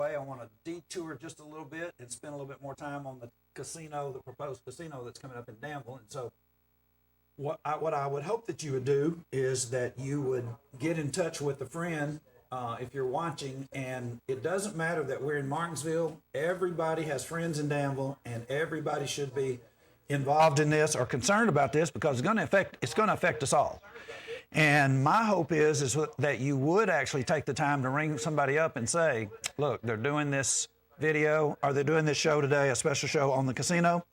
I want to detour just a little bit and spend a little bit more time on the casino, the proposed casino that's coming up in Danville. And so what I would hope that you would do is that you would get in touch with a friend if you're watching. And it doesn't matter that we're in Martinsville. Everybody has friends in Danville, and everybody should be involved in this or concerned about this, because it's going to affect us all. And my hope is that you would actually take the time to ring somebody up and say, look, they're doing this video, or they're doing this show today, a special show on the casino.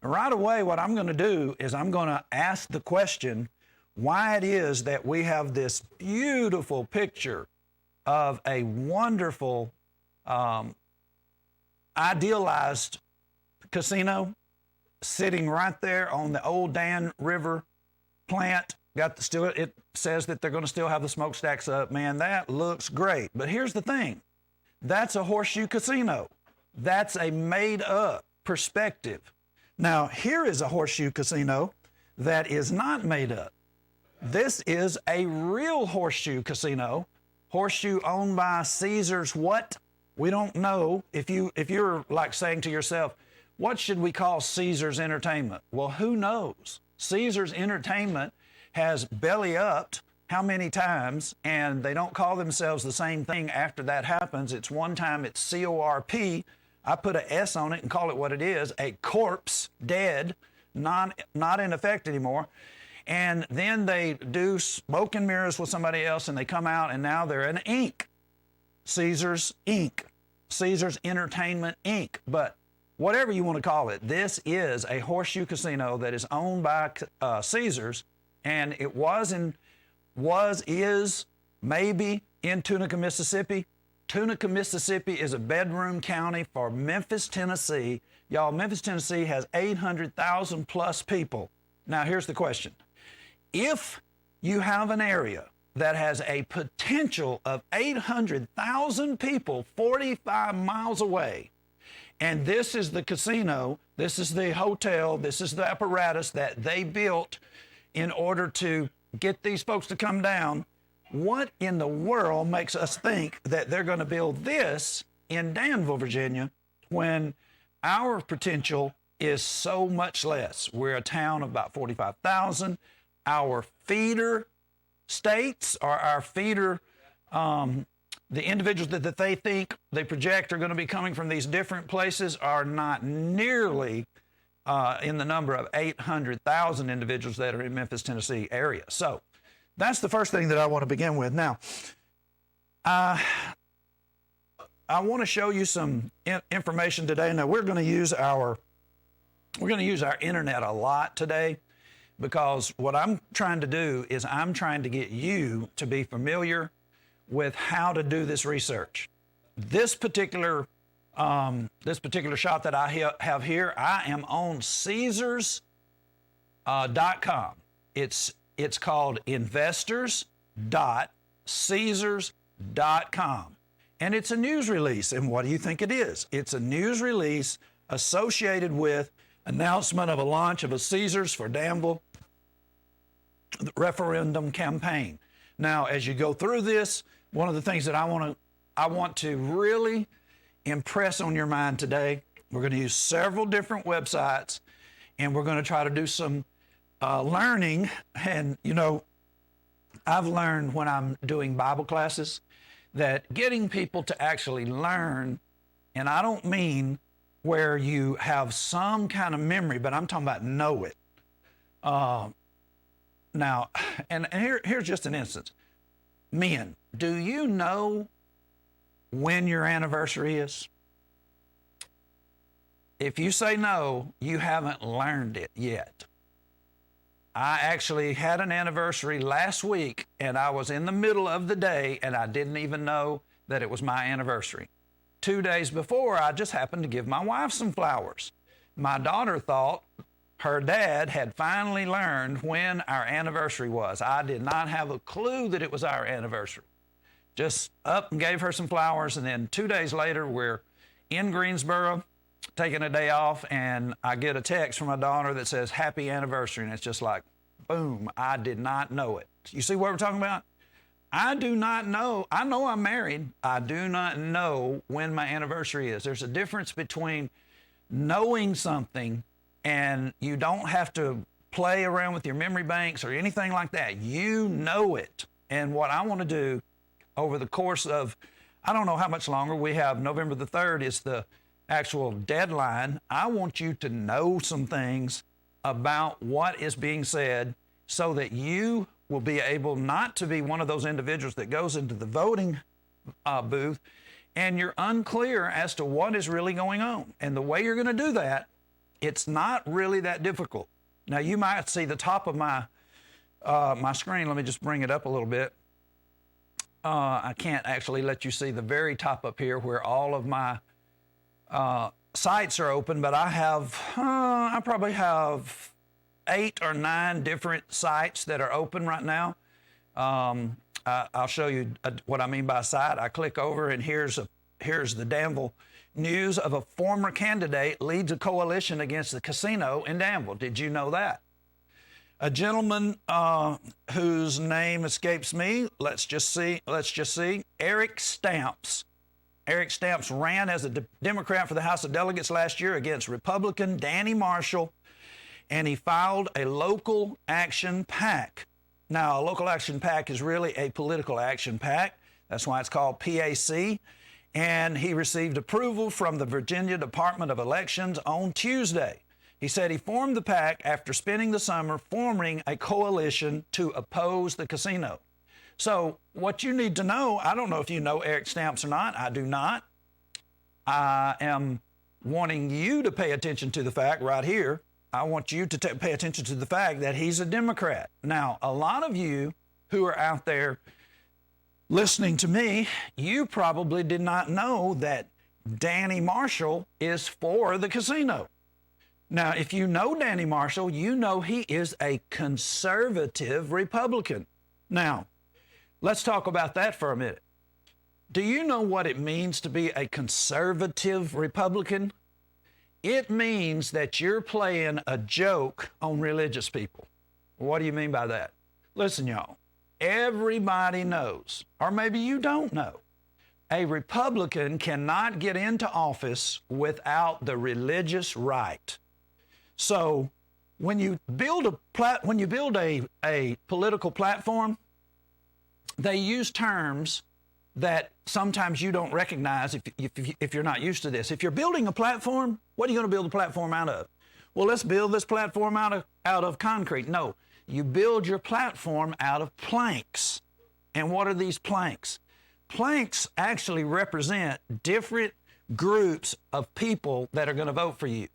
And right away, what I'm going to do is I'm going to ask the question why it is that we have this beautiful picture of a wonderful, idealized casino sitting right there on the old Dan River plant. It says that they're going to still have the smokestacks up. Man, that looks great. But here's the thing. That's a horseshoe casino. That's a made-up perspective. Now, here is a horseshoe casino that is not made up. This is a real horseshoe casino. Horseshoe owned by Caesars what? We don't know. If you're like saying to yourself, what should we call Caesars Entertainment? Well, who knows? Caesars Entertainment has belly-upped how many times, and they don't call themselves the same thing after that happens. It's one time it's C-O-R-P. I put an S on it and call it what it is, a corpse, dead, not in effect anymore. And then they do smoke and mirrors with somebody else, and they come out, and now they're an Inc. Caesars Inc. Caesars Entertainment Inc. But whatever you want to call it, this is a horseshoe casino that is owned by Caesars. And it is maybe in Tunica, Mississippi. Tunica, Mississippi is a bedroom county for Memphis, Tennessee. Y'all, Memphis, Tennessee has 800,000 plus people. Now, here's the question. If you have an area that has a potential of 800,000 people 45 miles away, and this is the casino, this is the hotel, this is the apparatus that they built in order to get these folks to come down, what in the world makes us think that they're going to build this in Danville, Virginia, when our potential is so much less? We're a town of about 45,000. Our feeder states, or our feeder, the individuals that they think, they project are going to be coming from these different places, are not nearly in the number of 800,000 individuals that are in Memphis, Tennessee area. So that's the first thing that I want to begin with. Now, I want to show you some information today. Now, we're going to use our internet a lot today, because what I'm trying to do is I'm trying to get you to be familiar with how to do this research. This particular shot that I have here, I am on Caesars.com. It's called investors.caesars.com. And it's a news release. And what do you think it is? It's a news release associated with announcement of a launch of a Caesars for Danville referendum campaign. Now, as you go through this, one of the things that I want to really impress on your mind today, we're going to use several different websites, and we're going to try to do some learning. And, you know, I've learned when I'm doing Bible classes that getting people to actually learn, and I don't mean where you have some kind of memory, but I'm talking about know it. Now, and here's just an instance. Men, do you know when your anniversary is? If you say no, you haven't learned it yet. I actually had an anniversary last week, and I was in the middle of the day, and I didn't even know that it was my anniversary. 2 days before, I just happened to give my wife some flowers. My daughter thought her dad had finally learned when our anniversary was. I did not have a clue that it was our anniversary. Just up and gave her some flowers, and then 2 days later, we're in Greensboro, taking a day off, and I get a text from my daughter that says, "Happy anniversary," and it's just like, boom, I did not know it. You see what we're talking about? I do not know. I know I'm married. I do not know when my anniversary is. There's a difference between knowing something, and you don't have to play around with your memory banks or anything like that. You know it. And what I want to do over the course of, I don't know how much longer we have. November the 3rd is the actual deadline. I want you to know some things about what is being said so that you will be able not to be one of those individuals that goes into the voting booth and you're unclear as to what is really going on. And the way you're going to do that, it's not really that difficult. Now, you might see the top of my my screen. Let me just bring it up a little bit. I can't actually let you see the very top up here where all of my sites are open, but I probably have 8 or 9 different sites that are open right now. I'll show you what I mean by site. I click over, and here's the Danville news of a former candidate leads a coalition against the casino in Danville. Did you know that? A gentleman whose name escapes me. Let's just see. Eric Stamps. Eric Stamps ran as a Democrat for the House of Delegates last year against Republican Danny Marshall, and he filed a local action PAC. Now, a local action PAC is really a political action PAC. That's why it's called PAC. And he received approval from the Virginia Department of Elections on Tuesday. He said he formed the PAC after spending the summer forming a coalition to oppose the casino. So what you need to know, I don't know if you know Eric Stamps or not. I do not. I am wanting you to pay attention to the fact right here. I want you to pay attention to the fact that he's a Democrat. Now, a lot of you who are out there listening to me, you probably did not know that Danny Marshall is for the casino. Now, if you know Danny Marshall, you know he is a conservative Republican. Now, let's talk about that for a minute. Do you know what it means to be a conservative Republican? It means that you're playing a joke on religious people. What do you mean by that? Listen, y'all, everybody knows, or maybe you don't know, a Republican cannot get into office without the religious right. So when you build a political platform, they use terms that sometimes you don't recognize if you're not used to this. If you're building a platform, what are you going to build a platform out of? Well, let's build this platform out of concrete. No, you build your platform out of planks. And what are these planks? Planks actually represent different groups of people that are going to vote for you.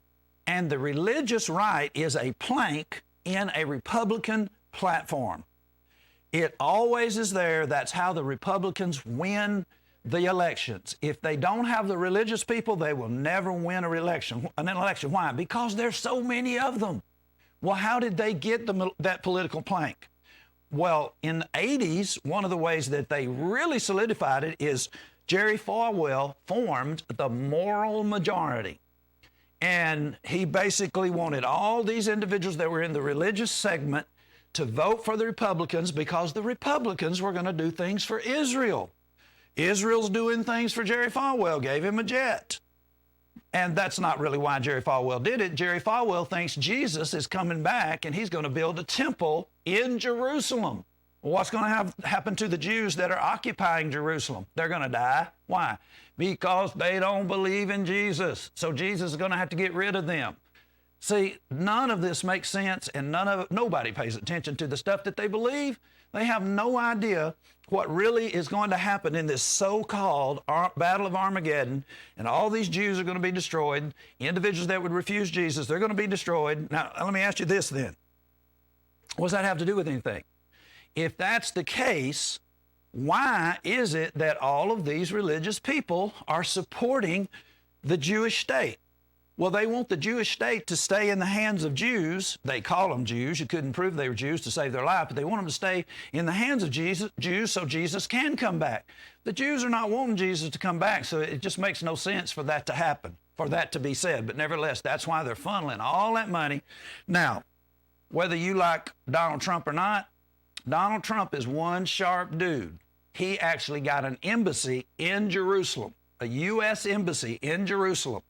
And the religious right is a plank in a Republican platform. It always is there. That's how the Republicans win the elections. If they don't have the religious people, they will never win an election. Why? Because there's so many of them. Well, how did they get that political plank? Well, in the 80s, one of the ways that they really solidified it is Jerry Falwell formed the moral majority. And he basically wanted all these individuals that were in the religious segment to vote for the Republicans because the Republicans were going to do things for Israel. Israel's doing things for Jerry Falwell, gave him a jet. And that's not really why Jerry Falwell did it. Jerry Falwell thinks Jesus is coming back and he's going to build a temple in Jerusalem. Well, what's going to happen to the Jews that are occupying Jerusalem? They're going to die. Why? Because they don't believe in Jesus. So Jesus is going to have to get rid of them. See, none of this makes sense, and nobody pays attention to the stuff that they believe. They have no idea what really is going to happen in this so-called Battle of Armageddon, and all these Jews are going to be destroyed. Individuals that would refuse Jesus, they're going to be destroyed. Now, let me ask you this then. What does that have to do with anything? If that's the case, why is it that all of these religious people are supporting the Jewish state? Well, they want the Jewish state to stay in the hands of Jews. They call them Jews. You couldn't prove they were Jews to save their life, but they want them to stay in the hands of Jews so Jesus can come back. The Jews are not wanting Jesus to come back, so it just makes no sense for that to happen, for that to be said. But nevertheless, that's why they're funneling all that money. Now, whether you like Donald Trump or not, Donald Trump is one sharp dude. He actually got an embassy in Jerusalem, a U.S. embassy in Jerusalem.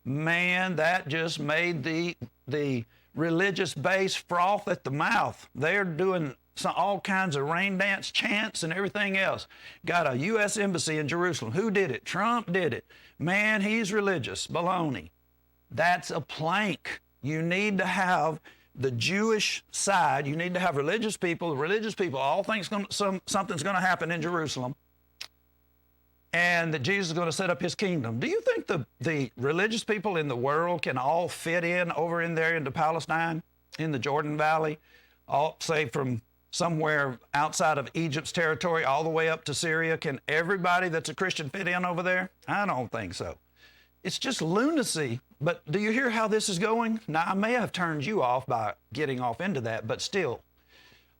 Man, that just made the religious base froth at the mouth. They're doing all kinds of rain dance chants and everything else. Got a U.S. embassy in Jerusalem. Who did it? Trump did it. Man, he's religious. Baloney. That's a plank. You need to have the Jewish side. You need to have religious people. The religious people all think something's going to happen in Jerusalem, and that Jesus is going to set up his kingdom. Do you think the religious people in the world can all fit in over in there into Palestine, in the Jordan Valley, all say from somewhere outside of Egypt's territory all the way up to Syria? Can everybody that's a Christian fit in over there? I don't think so. It's just lunacy. But do you hear how this is going? Now, I may have turned you off by getting off into that, but still,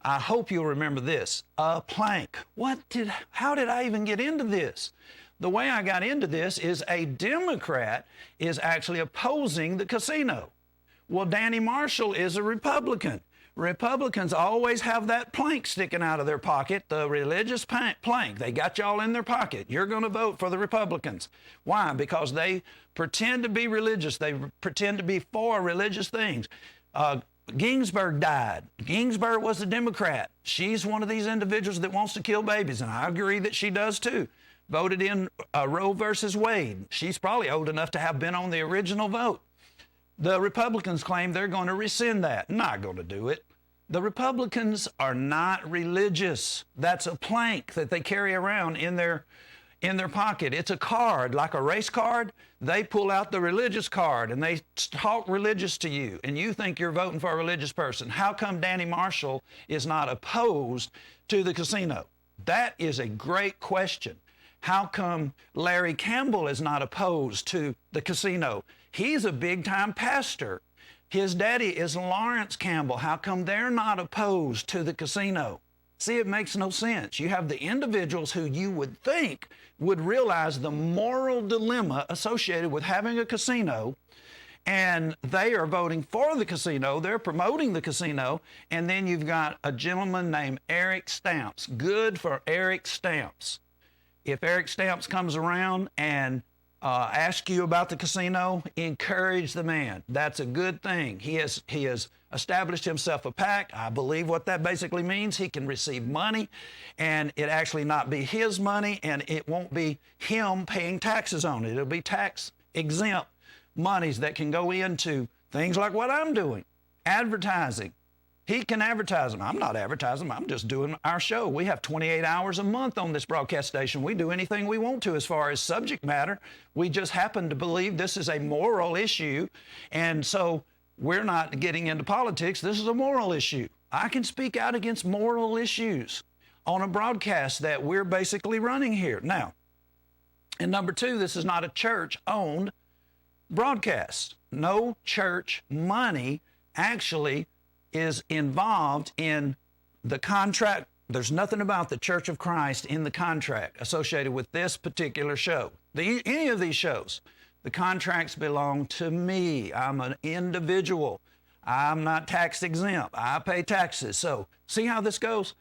I hope you'll remember this. A plank. How did I even get into this? The way I got into this is a Democrat is actually opposing the casino. Well, Danny Marshall is a Republican. Republicans always have that plank sticking out of their pocket, the religious plank. They got y'all in their pocket. You're going to vote for the Republicans. Why? Because they pretend to be religious. They pretend to be for religious things. Ginsburg died. Ginsburg was a Democrat. She's one of these individuals that wants to kill babies, and I agree that she does too. Voted in Roe versus Wade. She's probably old enough to have been on the original vote. The Republicans claim they're going to rescind that. Not going to do it. The Republicans are not religious. That's a plank that they carry around in their pocket. It's a card, like a race card. They pull out the religious card and they talk religious to you, and you think you're voting for a religious person. How come Danny Marshall is not opposed to the casino? That is a great question. How come Larry Campbell is not opposed to the casino? He's a big-time pastor. His daddy is Lawrence Campbell. How come they're not opposed to the casino? See, it makes no sense. You have the individuals who you would think would realize the moral dilemma associated with having a casino, and they are voting for the casino. They're promoting the casino, and then you've got a gentleman named Eric Stamps. Good for Eric Stamps. If Eric Stamps comes around and ask you about the casino, encourage the man. That's a good thing. He has established himself a PAC. I believe what that basically means. He can receive money, and it actually not be his money, and it won't be him paying taxes on it. It'll be tax exempt monies that can go into things like what I'm doing, advertising. He can advertise them. I'm not advertising them. I'm just doing our show. We have 28 hours a month on this broadcast station. We do anything we want to as far as subject matter. We just happen to believe this is a moral issue, and so we're not getting into politics. This is a moral issue. I can speak out against moral issues on a broadcast that we're basically running here. Now, and number two, this is not a church-owned broadcast. No church money actually is involved in the contract. There's nothing about the Church of Christ in the contract associated with this particular show. Any of these shows, the contracts belong to me. I'm an individual. I'm not tax exempt. I pay taxes. So see how this goes?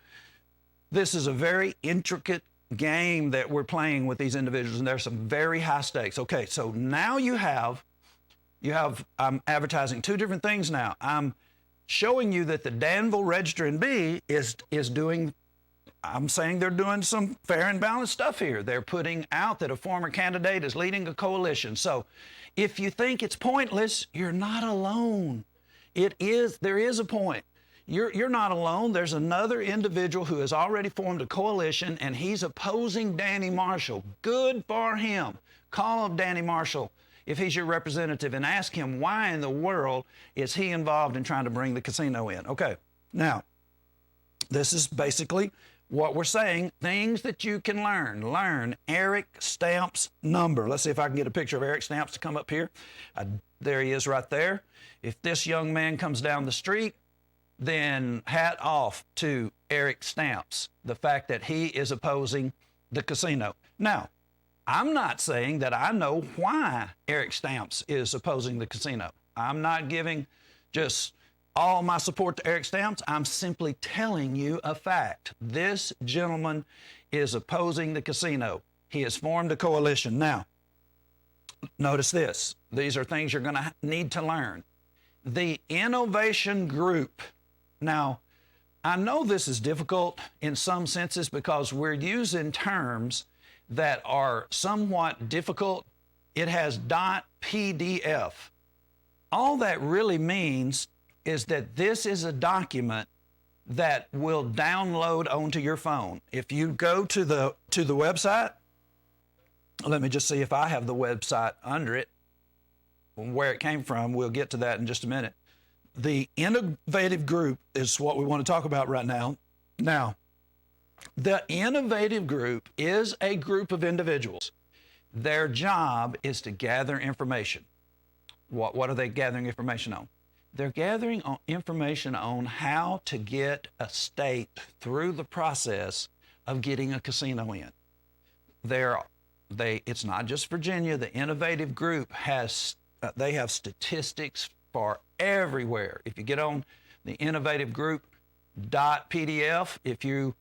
This is a very intricate game that we're playing with these individuals, and there's some very high stakes. Okay, so now I'm advertising two different things now. I'm showing you that the Danville Register and Bee is doing, I'm saying they're doing some fair and balanced stuff here. They're putting out that a former candidate is leading a coalition. So if you think it's pointless, you're not alone. There is a point. You're not alone. There's another individual who has already formed a coalition, and he's opposing Danny Marshall. Good for him. Call up Danny Marshall if he's your representative and ask him why in the world is he involved in trying to bring the casino in. Okay, now, this is basically what we're saying, things that you can learn. Learn Eric Stamps' number. Let's see if I can get a picture of Eric Stamps to come up here. There he is right there. If this young man comes down the street, then hat off to Eric Stamps, the fact that he is opposing the casino. Now, I'm not saying that I know why Eric Stamps is opposing the casino. I'm not giving just all my support to Eric Stamps. I'm simply telling you a fact. This gentleman is opposing the casino. He has formed a coalition. Now, notice this. These are things you're going to need to learn. The innovation group. Now, I know this is difficult in some senses because we're using terms that are somewhat difficult. It has .pdf. All that really means is that this is a document that will download onto your phone. If you go to the website, let me just see if I have the website under it, where it came from. We'll get to that in just a minute. The innovative group is what we want to talk about right now. Now, the innovative group is a group of individuals. Their job is to gather information. What are they gathering information on? They're gathering information on how to get a state through the process of getting a casino in. It's not just Virginia. The innovative group they have statistics for everywhere. If you get on the innovative group .pdf,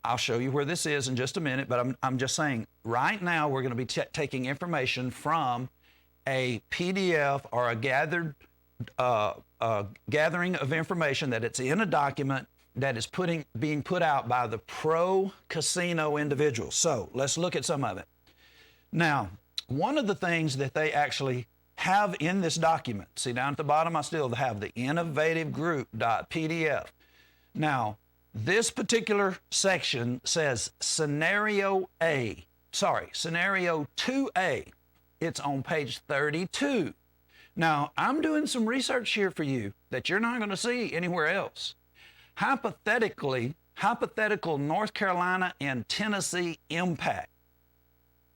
I'll show you where this is in just a minute, but I'm just saying right now we're going to be taking information from a PDF or a gathering of information that it's in a document that is being put out by the pro-casino individuals. So let's look at some of it. Now, one of the things that they actually have in this document, see down at the bottom, I still have the innovativegroup.pdf. Now, this particular section says Scenario 2A. It's on page 32. Now, I'm doing some research here for you that you're not going to see anywhere else. Hypothetical North Carolina and Tennessee impact.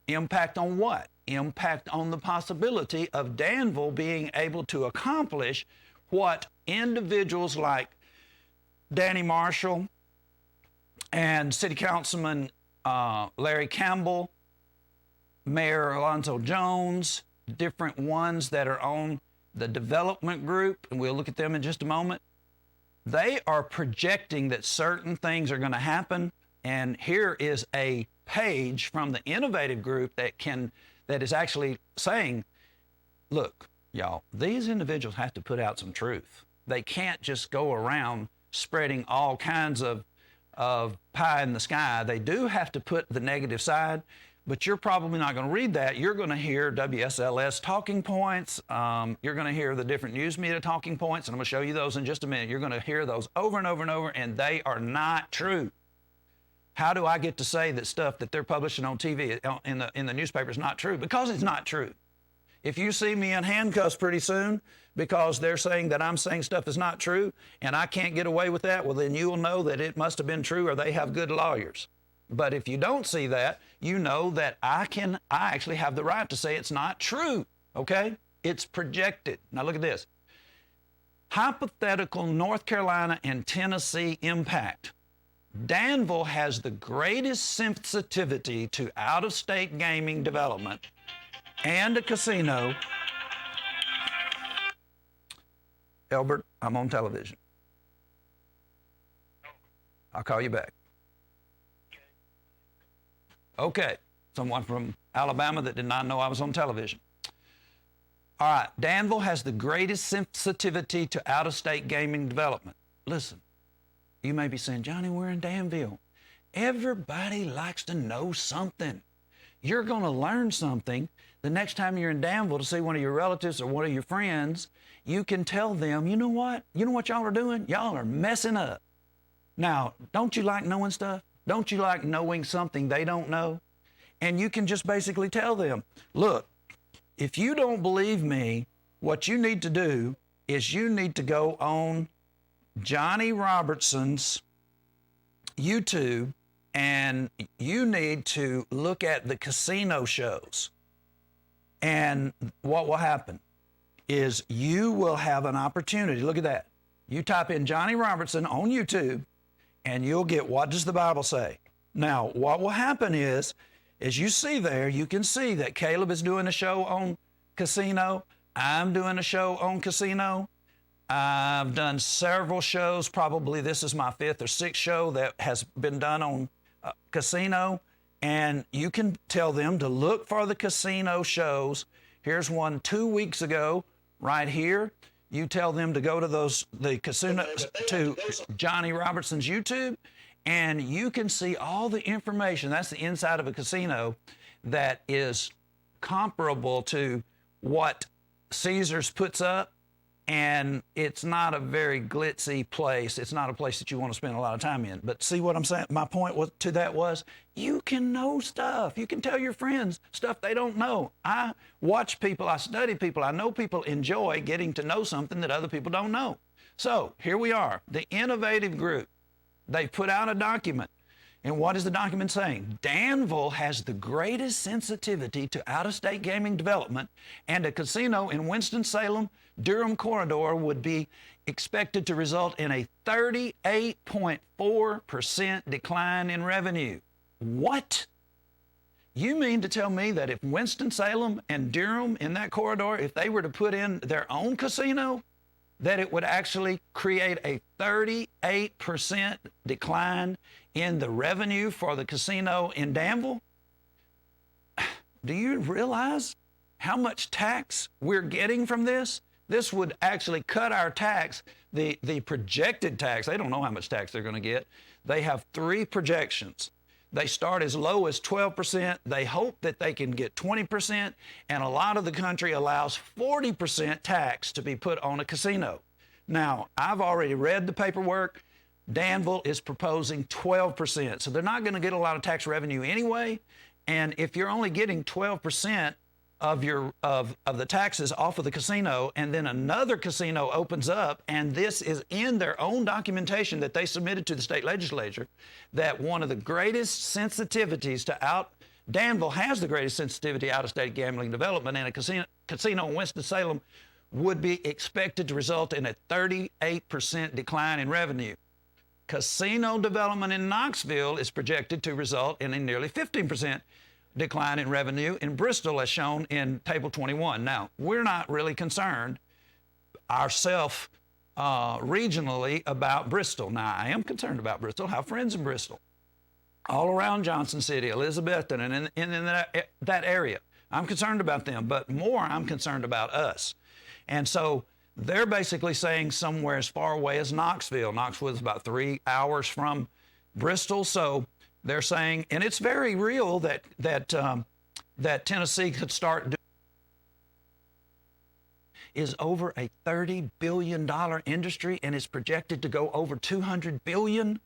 Impact on what? Impact on the possibility of Danville being able to accomplish what individuals like Danny Marshall and City Councilman Larry Campbell, Mayor Alonzo Jones, different ones that are on the development group, and we'll look at them in just a moment. They are projecting that certain things are going to happen, and here is a page from the innovative group that is actually saying, look, y'all, these individuals have to put out some truth. They can't just go around spreading all kinds of pie in the sky. They do have to put the negative side, but you're probably not going to read that. You're going to hear WSLS talking points. You're going to hear the different news media talking points, and I'm going to show you those in just a minute. You're going to hear those over and over and over, and they are not true. How do I get to say that stuff that they're publishing on TV in the newspaper is not true? Because it's not true. If you see me in handcuffs pretty soon because they're saying that I'm saying stuff is not true and I can't get away with that, well, then you will know that it must have been true or they have good lawyers. But if you don't see that, you know that I actually have the right to say it's not true, okay? It's projected. Now look at this. Hypothetical North Carolina and Tennessee impact. Danville has the greatest sensitivity to out-of-state gaming development and a casino. Elbert, I'm on television. I'll call you back. Okay, someone from Alabama that did not know I was on television. All right, Danville has the greatest sensitivity to out-of-state gaming development. Listen, you may be saying, Johnny, we're in Danville. Everybody likes to know something. You're going to learn something. The next time you're in Danville to see one of your relatives or one of your friends, you can tell them, you know what? You know what y'all are doing? Y'all are messing up. Now, don't you like knowing stuff? Don't you like knowing something they don't know? And you can just basically tell them, look, if you don't believe me, what you need to do is you need to go on Johnny Robertson's YouTube and you need to look at the casino shows. And what will happen is you will have an opportunity. Look at that. You type in Johnny Robertson on YouTube and you'll get what does the Bible say? Now, what will happen is, as you see there, you can see that Caleb is doing a show on casino. I'm doing a show on casino. I've done several shows. Probably this is my 5th or 6th show that has been done on casino, and you can tell them to look for the casino shows. Here's one 2 weeks ago, right here. You tell them to go to the casino, to Johnny Robertson's YouTube, and you can see all the information. That's the inside of a casino that is comparable to what Caesars puts up, and it's not a very glitzy place. It's not a place that you want to spend a lot of time in. But see what I'm saying? My point to that was, you can know stuff. You can tell your friends stuff they don't know. I watch people, I study people, I know people enjoy getting to know something that other people don't know. So here we are, the innovative group. They put out a document. And what is the document saying? Danville has the greatest sensitivity to out-of-state gaming development, and a casino in Winston-Salem, Durham corridor would be expected to result in a 38.4% decline in revenue. What? You mean to tell me that if Winston-Salem and Durham in that corridor, if they were to put in their own casino, that it would actually create a 38% decline in the revenue for the casino in Danville? Do you realize how much tax we're getting from this? This would actually cut our tax, the projected tax. They don't know how much tax they're going to get. They have 3 projections. They start as low as 12%. They hope that they can get 20%, and a lot of the country allows 40% tax to be put on a casino. Now, I've already read the paperwork. Danville is proposing 12%, so they're not going to get a lot of tax revenue anyway. And if you're only getting 12% of the taxes off of the casino, and then another casino opens up, and this is in their own documentation that they submitted to the state legislature, that one of the greatest sensitivities to Danville has the greatest sensitivity out-of-state gambling development, and a casino in Winston-Salem would be expected to result in a 38% decline in revenue. Casino development in Knoxville is projected to result in a nearly 15% decline in revenue in Bristol, as shown in Table 21. Now, we're not really concerned ourselves regionally about Bristol. Now, I am concerned about Bristol. I have friends in Bristol, all around Johnson City, Elizabethton, and in that area. I'm concerned about them, but more I'm concerned about us. And so they're basically saying somewhere as far away as Knoxville. Knoxville is about 3 hours from Bristol, so they're saying, and it's very real that Tennessee could start is over a $30 billion industry, and is projected to go over $200 billion.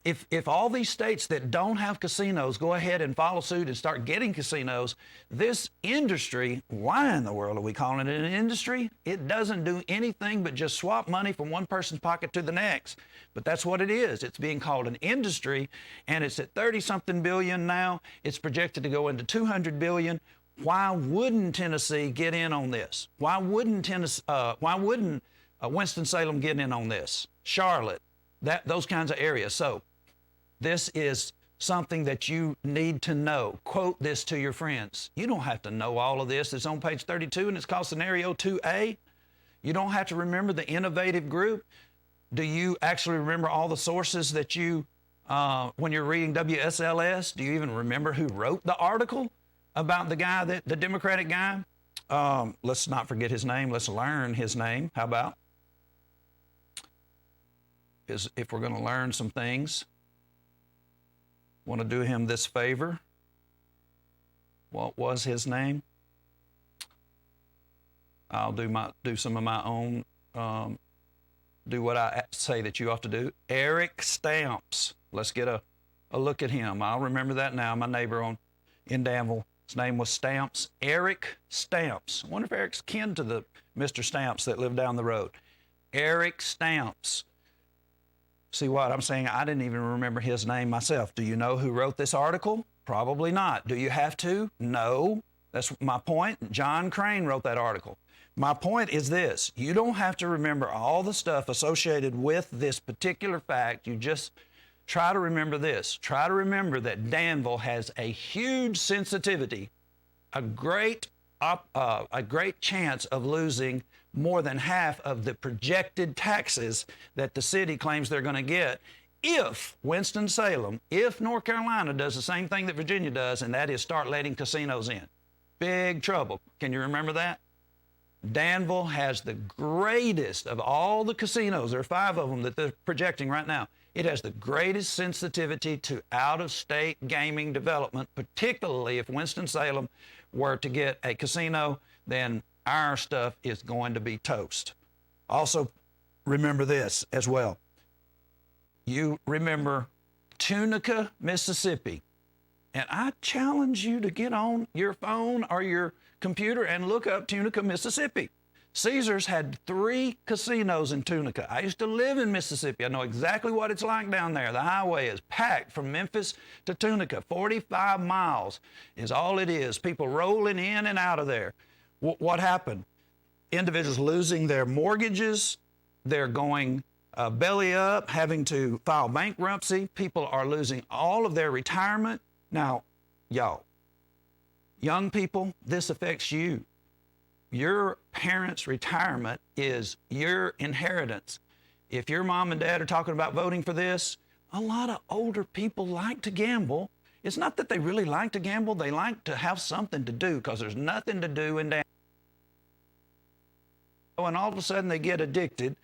If all these states that don't have casinos go ahead and follow suit and start getting casinos, this industry, why in the world are we calling it an industry? It doesn't do anything but just swap money from one person's pocket to the next. But that's what it is. It's being called an industry, and it's at 30-something billion now. It's projected to go into 200 billion. Why wouldn't Tennessee get in on this? Why wouldn't Winston-Salem get in on this? Charlotte, those kinds of areas. So this is something that you need to know. Quote this to your friends. You don't have to know all of this. It's on page 32, and it's called Scenario 2A. You don't have to remember the innovative group. Do you actually remember all the sources that when you're reading WSLS, do you even remember who wrote the article about the guy, the Democratic guy? Let's not forget his name. Let's learn his name. How about? If we're going to learn some things, want to do him this favor. What was his name? I'll do some of my own, do what I say that you ought to do. Eric Stamps. Let's get a look at him. I'll remember that now. My neighbor in Danville, his name was Stamps. Eric Stamps. I wonder if Eric's kin to the Mr. Stamps that lived down the road. Eric Stamps. See what I'm saying? I didn't even remember his name myself. Do you know who wrote this article? Probably not. Do you have to? No. That's my point. John Crane wrote that article. My point is this. You don't have to remember all the stuff associated with this particular fact. You just try to remember this. Try to remember that Danville has a huge sensitivity, a great chance of losing more than half of the projected taxes that the city claims they're going to get if Winston-Salem, if North Carolina does the same thing that Virginia does, and that is start letting casinos in. Big trouble. Can you remember that? Danville has the greatest of all the casinos. There are 5 of them that they're projecting right now. It has the greatest sensitivity to out-of-state gaming development, particularly if Winston-Salem were to get a casino, then our stuff is going to be toast. Also, remember this as well. You remember Tunica, Mississippi. And I challenge you to get on your phone or your computer and look up Tunica, Mississippi. Caesars had 3 casinos in Tunica. I used to live in Mississippi. I know exactly what it's like down there. The highway is packed from Memphis to Tunica. 45 miles is all it is. People rolling in and out of there. What happened? Individuals losing their mortgages. They're going belly up, having to file bankruptcy. People are losing all of their retirement. Now, y'all, young people, this affects you. Your parents' retirement is your inheritance. If your mom and dad are talking about voting for this, a lot of older people like to gamble. It's not that they really like to gamble. They like to have something to do because there's nothing to do in Danville. And all of a sudden they get addicted.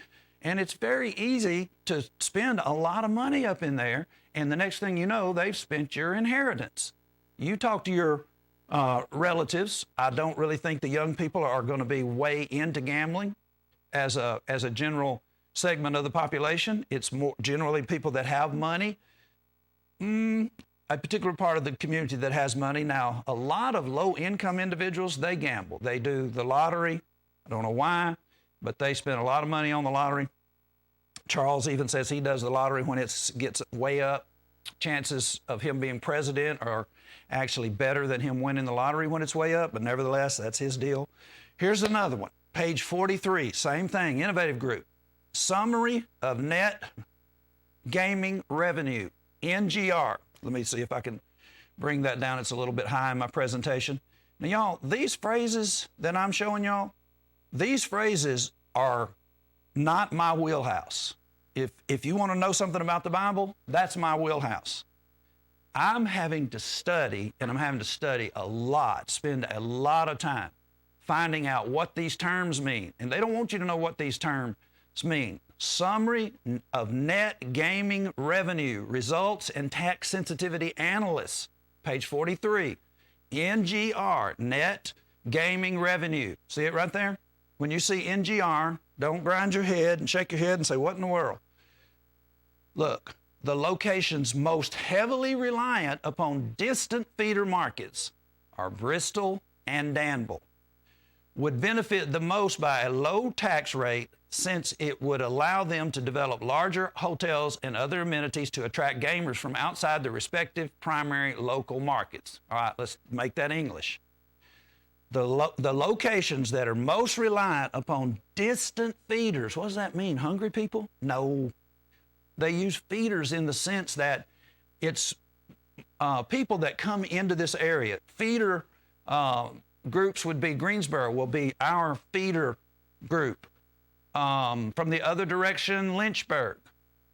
And it's very easy to spend a lot of money up in there. And the next thing you know, they've spent your inheritance. You talk to your relatives. I don't really think the young people are going to be way into gambling as a general segment of the population. It's more generally people that have money. A particular part of the community that has money. Now, a lot of low-income individuals, they gamble. They do the lottery. I don't know why, but they spend a lot of money on the lottery. Charles even says he does the lottery when it gets way up. Chances of him being president are actually better than him winning the lottery when it's way up, but nevertheless, that's his deal. Here's another one, page 43, same thing, Innovative Group. Summary of net gaming revenue, NGR. Let me see if I can bring that down. It's a little bit high in my presentation. Now, y'all, these phrases that I'm showing y'all, these phrases are not my wheelhouse. If you want to know something about the Bible, that's my wheelhouse. I'm having to study, and I'm having to study a lot, spend a lot of time finding out what these terms mean. And they don't want you to know what these terms mean. Summary of net gaming revenue, results and tax sensitivity analysts, page 43. NGR, net gaming revenue. See it right there? When you see NGR, don't grind your head and shake your head and say, what in the world? Look, the locations most heavily reliant upon distant feeder markets are Bristol and Danville. Would benefit the most by a low tax rate since it would allow them to develop larger hotels and other amenities to attract gamers from outside the respective primary local markets. All right, let's make that English. The locations that are most reliant upon distant feeders, what does that mean? Hungry people? No. They use feeders in the sense that it's people that come into this area. Feeder groups would be Greensboro, will be our feeder group. From the other direction, Lynchburg.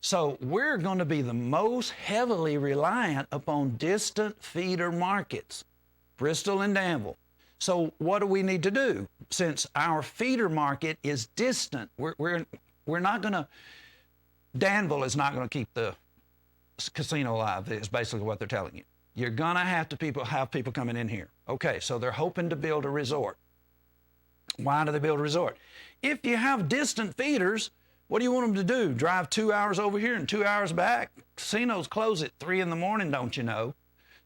So we're going to be the most heavily reliant upon distant feeder markets, Bristol and Danville. So what do we need to do? Since our feeder market is distant, we're not going to, Danville is not going to keep the casino alive, is basically what they're telling you. You're going to have people coming in here. Okay, so they're hoping to build a resort. Why do they build a resort? If you have distant feeders, what do you want them to do? Drive 2 hours over here and 2 hours back? Casinos close at 3 in the morning, don't you know?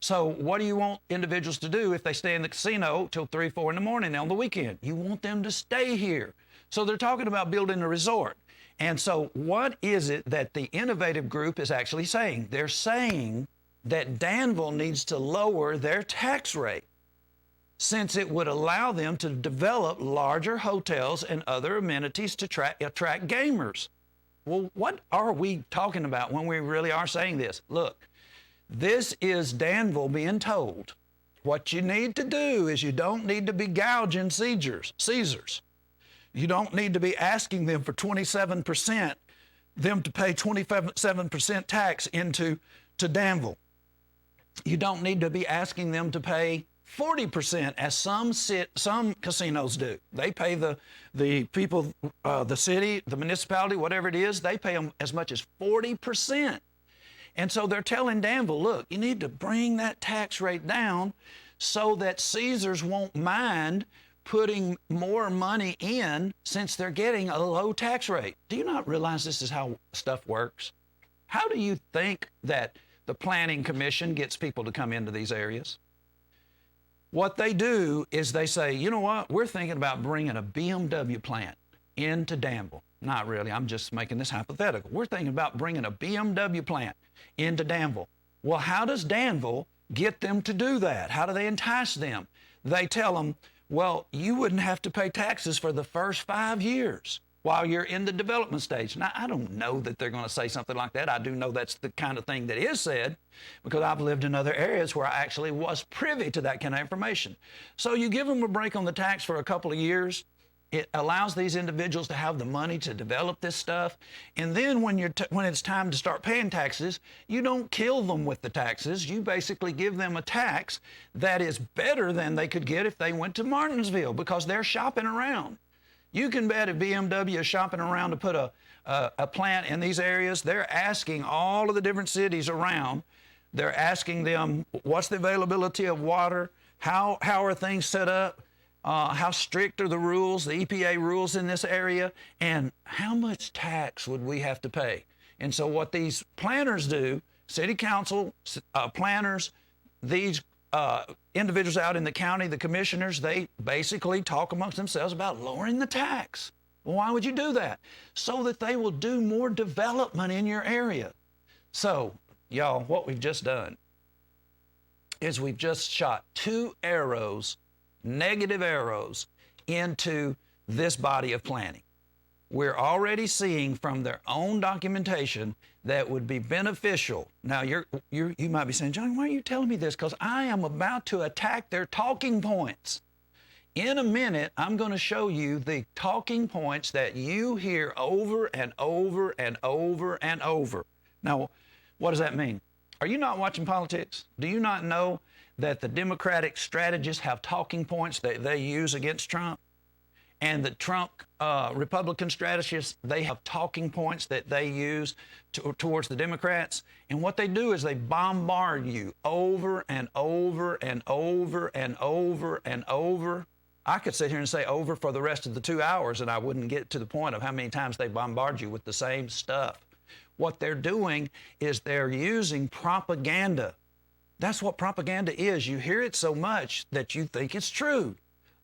So what do you want individuals to do if they stay in the casino till 3, 4 in the morning on the weekend? You want them to stay here. So they're talking about building a resort. And so what is it that the Innovative Group is actually saying? They're saying that Danville needs to lower their tax rate since it would allow them to develop larger hotels and other amenities to attract gamers. Well, what are we talking about when we really are saying this? Look, this is Danville being told, what you need to do is you don't need to be gouging Caesars. You don't need to be asking them for 27% them to pay 27% tax to Danville. You don't need to be asking them to pay 40%, as some casinos do. They pay the people, the city, the municipality, whatever it is, they pay them as much as 40%. And so they're telling Danville, look, you need to bring that tax rate down so that Caesars won't mind putting more money in since they're getting a low tax rate. Do you not realize this is how stuff works? How do you think that the Planning Commission gets people to come into these areas? What they do is they say, you know what, we're thinking about bringing a BMW plant into Danville. Not really, I'm just making this hypothetical. We're thinking about bringing a BMW plant into Danville. Well, how does Danville get them to do that? How do they entice them? They tell them, well, you wouldn't have to pay taxes for the first 5 years while you're in the development stage. Now, I don't know that they're going to say something like that. I do know that's the kind of thing that is said because I've lived in other areas where I actually was privy to that kind of information. So you give them a break on the tax for a couple of years. It allows these individuals to have the money to develop this stuff. And then when it's time to start paying taxes, you don't kill them with the taxes. You basically give them a tax that is better than they could get if they went to Martinsville because they're shopping around. You can bet if BMW is shopping around to put a plant in these areas, they're asking all of the different cities around, they're asking them, what's the availability of water? How are things set up? How strict are the rules, the EPA rules in this area, and how much tax would we have to pay? And so what these planners do, city council, planners, these individuals out in the county, the commissioners, they basically talk amongst themselves about lowering the tax. Well, why would you do that? So that they will do more development in your area. So, y'all, what we've just done is we've just shot 2 arrows, negative arrows, into this body of planning. We're already seeing from their own documentation that would be beneficial. Now, you might be saying, John, why are you telling me this? Because I am about to attack their talking points. In a minute, I'm going to show you the talking points that you hear over and over and over and over. Now, what does that mean? Are you not watching politics? Do you not know that the Democratic strategists have talking points that they use against Trump? And the Trump Republican strategists, they have talking points that they use towards the Democrats. And what they do is they bombard you over and over and over and over and over. I could sit here and say over for the rest of the 2 hours and I wouldn't get to the point of how many times they bombard you with the same stuff. What they're doing is they're using propaganda. That's what propaganda is. You hear it so much that you think it's true.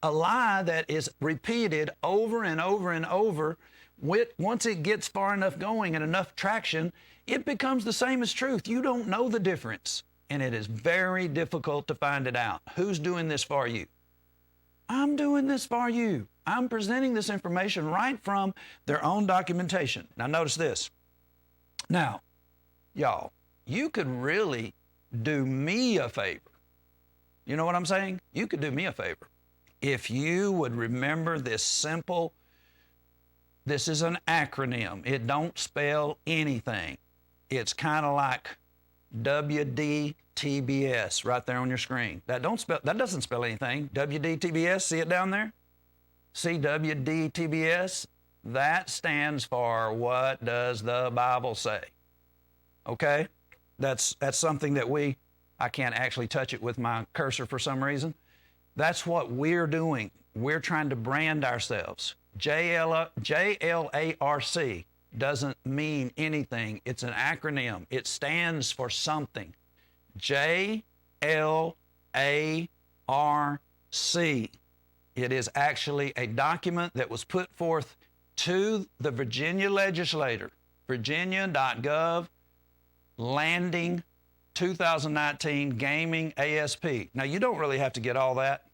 A lie that is repeated over and over and over. Once it gets far enough going and enough traction, it becomes the same as truth. You don't know the difference, and it is very difficult to find it out. Who's doing this for you? I'm doing this for you. I'm presenting this information right from their own documentation. Now, notice this. Now, y'all, you could really do me a favor. You know what I'm saying? You could do me a favor. If you would remember this simple, this is an acronym. It don't spell anything. It's kind of like WDTBS right there on your screen. That doesn't spell anything. WDTBS, see it down there? See WDTBS? That stands for what does the Bible say? Okay? That's something that I can't actually touch it with my cursor for some reason. That's what we're doing. We're trying to brand ourselves. JLARC doesn't mean anything. It's an acronym. It stands for something. JLARC. It is actually a document that was put forth to the Virginia legislator, virginia.gov, landing 2019 gaming ASP. Now, you don't really have to get all that.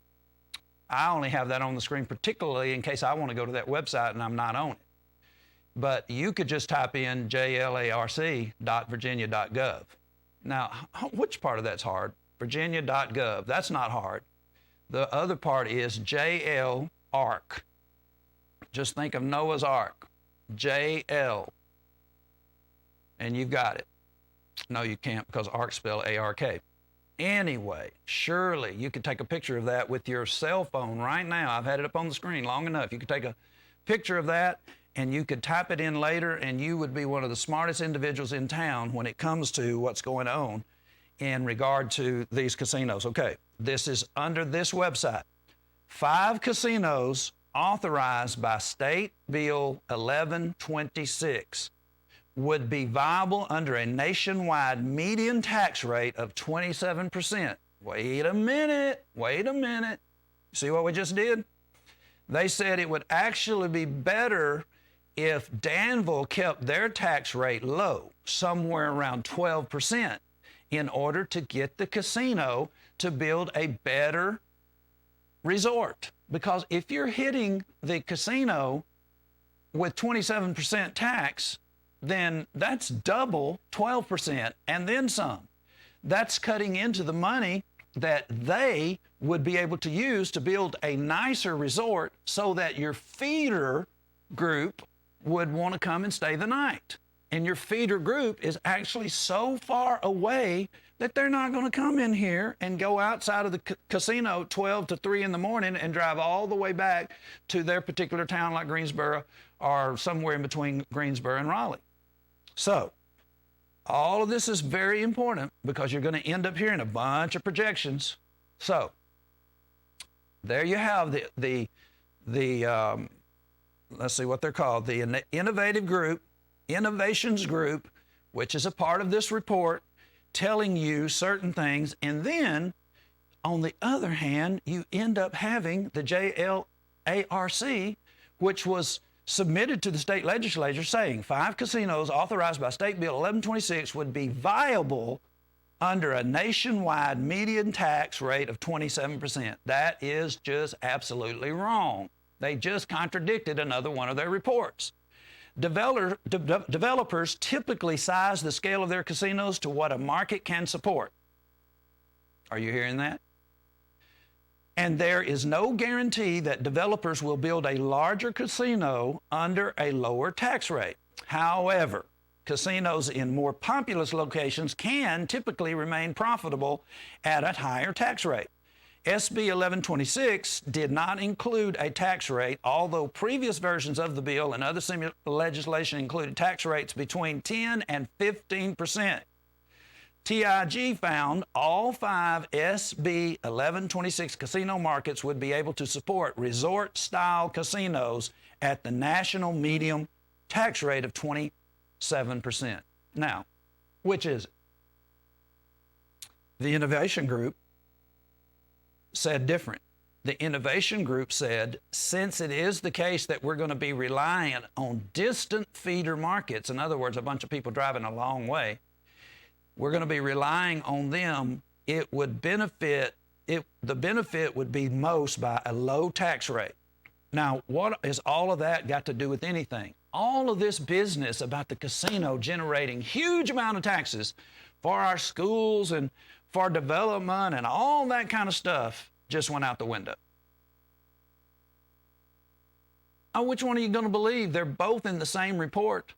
I only have that on the screen, particularly in case I want to go to that website and I'm not on it. But you could just type in jlarc.virginia.gov. Now, which part of that's hard? Virginia.gov. That's not hard. The other part is JLARC. Just think of Noah's Ark. JL. and you've got it. No, you can't, because ARK spelled A-R-K. Anyway, surely you could take a picture of that with your cell phone right now. I've had it up on the screen long enough. You could take a picture of that and you could type it in later, and you would be one of the smartest individuals in town when it comes to what's going on in regard to these casinos. Okay, this is under this website. 5 casinos authorized by State Bill 1126 would be viable under a nationwide median tax rate of 27%. Wait a minute. See what we just did? They said it would actually be better if Danville kept their tax rate low, somewhere around 12%, in order to get the casino to build a better resort. Because if you're hitting the casino with 27% tax, then that's double 12% and then some. That's cutting into the money that they would be able to use to build a nicer resort so that your feeder group would want to come and stay the night. And your feeder group is actually so far away that they're not going to come in here and go outside of the casino 12 to 3 in the morning and drive all the way back to their particular town like Greensboro or somewhere in between Greensboro and Raleigh. So all of this is very important because you're going to end up hearing a bunch of projections. So there you have the let's see what they're called, the Innovations Group, which is a part of this report, telling you certain things. And then, on the other hand, you end up having the JLARC, which was submitted to the state legislature saying 5 casinos authorized by State Bill 1126 would be viable under a nationwide median tax rate of 27%. That is just absolutely wrong. They just contradicted another one of their reports. Developers typically size the scale of their casinos to what a market can support. Are you hearing that? And there is no guarantee that developers will build a larger casino under a lower tax rate. However, casinos in more populous locations can typically remain profitable at a higher tax rate. SB 1126 did not include a tax rate, although previous versions of the bill and other similar legislation included tax rates between 10 and 15%. TIG found all 5 SB 1126 casino markets would be able to support resort-style casinos at the national median tax rate of 27%. Now, which is it? The Innovation Group said different. The Innovation Group said, since it is the case that we're going to be reliant on distant feeder markets, in other words, a bunch of people driving a long way, we're going to be relying on them, the benefit would be most by a low tax rate. Now, what has all of that got to do with anything? All of this business about the casino generating huge amount of taxes for our schools and for development and all that kind of stuff just went out the window. Which one are you going to believe? They're both in the same report.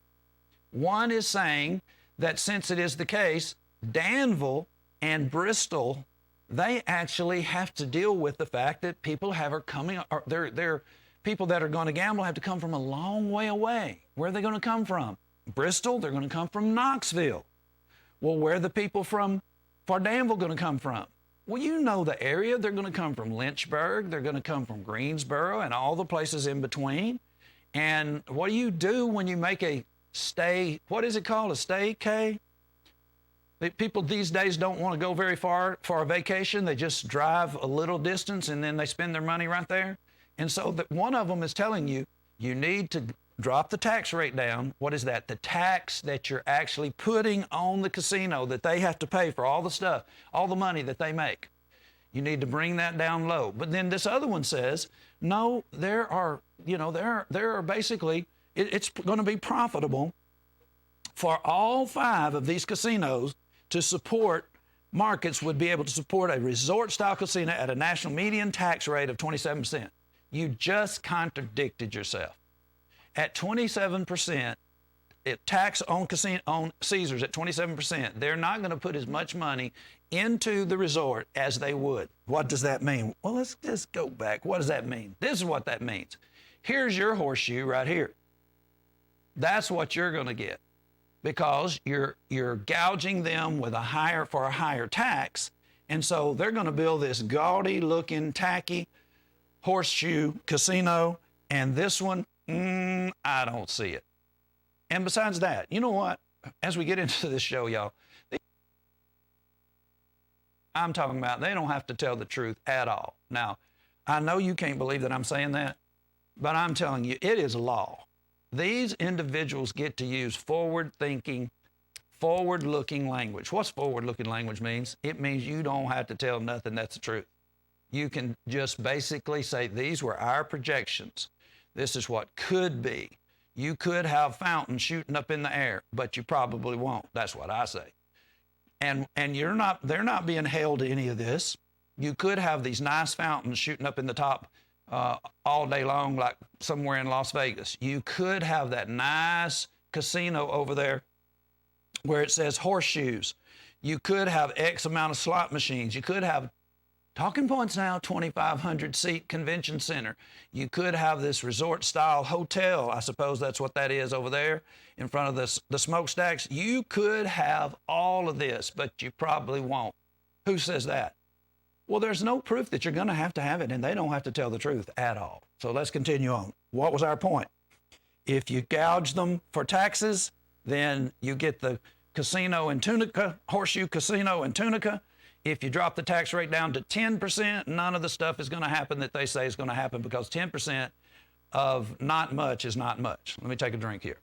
One is saying that since it is the case, Danville and Bristol, they actually have to deal with the fact that people people that are going to gamble have to come from a long way away. Where are they going to come from? Bristol, they're going to come from Knoxville. Well, where are the people for Danville going to come from? Well, you know the area. They're going to come from Lynchburg. They're going to come from Greensboro and all the places in between. And what do you do when you make a stay? What is it called? A staycay? People these days don't want to go very far for a vacation. They just drive a little distance and then they spend their money right there. And so one of them is telling you, you need to drop the tax rate down. What is that? The tax that you're actually putting on the casino that they have to pay for all the stuff, all the money that they make. You need to bring that down low. But then this other one says, no, there are basically, it's going to be profitable for all 5 of these casinos to support, markets would be able to support a resort-style casino at a national median tax rate of 27%. You just contradicted yourself. At 27%, tax on Caesars at 27%. They're not going to put as much money into the resort as they would. What does that mean? Well, let's just go back. What does that mean? This is what that means. Here's your horseshoe right here. That's what you're going to get, because you're gouging them with a higher tax, and so they're going to build this gaudy looking, tacky horseshoe casino, and this one, I don't see it. And besides that, you know what? As we get into this show, y'all, I'm talking about, they don't have to tell the truth at all. Now, I know you can't believe that I'm saying that, but I'm telling you, it is law. These individuals get to use forward-thinking, forward-looking language. What's forward-looking language means? It means you don't have to tell nothing that's the truth. You can just basically say, these were our projections. This is what could be. You could have fountains shooting up in the air, but you probably won't. That's what I say. And they're not being held to any of this. You could have these nice fountains shooting up in the top all day long, like somewhere in Las Vegas. You could have that nice casino over there where it says horseshoes. You could have X amount of slot machines. You could have Talking Points now, 2,500 seat convention center. You could have this resort style hotel. I suppose that's what that is over there in front of the smokestacks. You could have all of this, but you probably won't. Who says that? Well, there's no proof that you're going to have it, and they don't have to tell the truth at all. So let's continue on. What was our point? If you gouge them for taxes, then you get the casino in Tunica, horseshoe casino in Tunica. If you drop the tax rate down to 10%, none of the stuff is going to happen that they say is going to happen, because 10% of not much is not much. Let me take a drink here.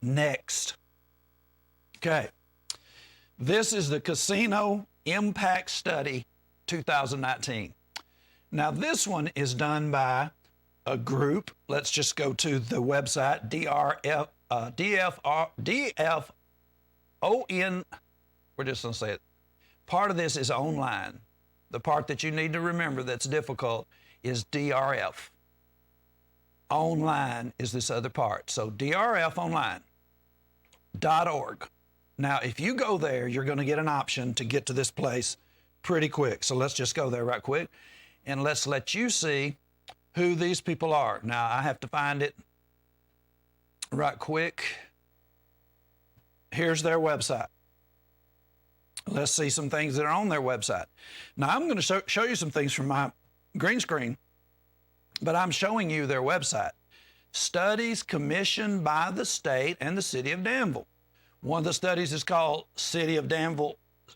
Next. Okay. This is the Casino Impact Study 2019. Now, this one is done by a group. Let's just go to the website, DFON. We're just going to say it. Part of this is online. The part that you need to remember that's difficult is DRF. Online is this other part. So drfonline.org. Now, if you go there, you're going to get an option to get to this place pretty quick. So let's just go there right quick. And let's let you see who these people are. Now, I have to find it right quick. Here's their website. Let's see some things that are on their website. Now, I'm going to show you some things from my green screen, but I'm showing you their website. Studies commissioned by the state and the city of Danville. One of the studies is called City of Danville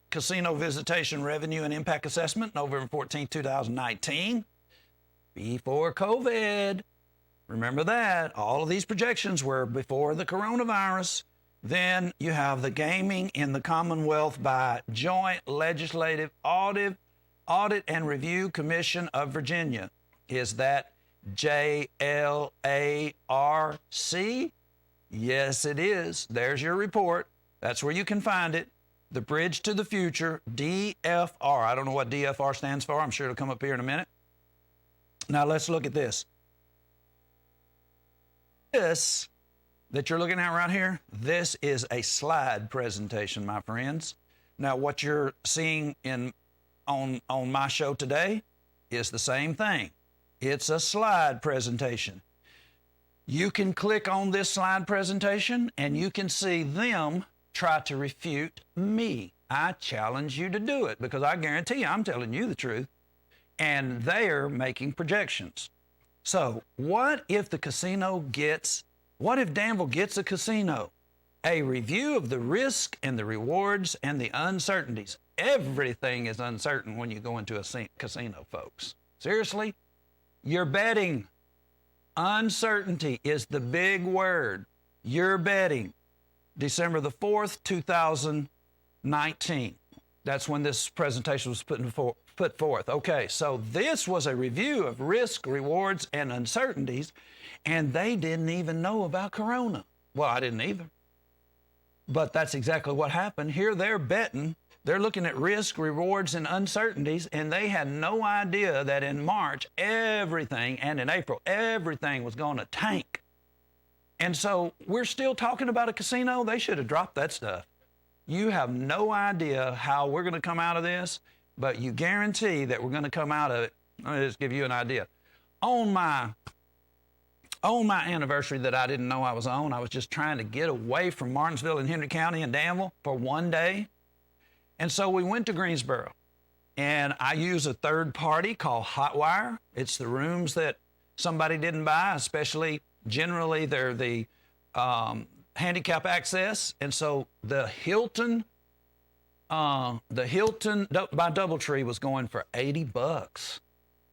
Casino Visitation Revenue and Impact Assessment, November 14, 2019, before COVID. Remember that. All of these projections were before the coronavirus. Then you have the Gaming in the Commonwealth by Joint Legislative Audit and Review Commission of Virginia. Is that JLARC? Yes, it is. There's your report. That's where you can find it. The Bridge to the Future, DFR. I don't know what DFR stands for. I'm sure it'll come up here in a minute. Now let's look at this. This that you're looking at right here, this is a slide presentation, my friends. Now what you're seeing on my show today is the same thing. It's a slide presentation. You can click on this slide presentation and you can see them try to refute me. I challenge you to do it, because I guarantee you I'm telling you the truth, and they're making projections. So what if Danville gets a casino? A review of the risk and the rewards and the uncertainties. Everything is uncertain when you go into a casino, folks. Seriously? You're betting. Uncertainty is the big word. You're betting. December the 4th, 2019. That's when this presentation was put forth. Okay, so this was a review of risk, rewards, and uncertainties, and they didn't even know about Corona. Well, I didn't either. But that's exactly what happened. Here they're betting They're looking at risk, rewards, and uncertainties, and they had no idea that in March, everything, and in April, everything was going to tank. And so we're still talking about a casino. They should have dropped that stuff. You have no idea how we're going to come out of this, but you guarantee that we're going to come out of it. Let me just give you an idea. On my anniversary that I didn't know I was on, I was just trying to get away from Martinsville and Henry County and Danville for one day. And so we went to Greensboro, and I use a third party called Hotwire. It's the rooms that somebody didn't buy, especially generally they're the handicap access. And so the Hilton by Doubletree was going for $80.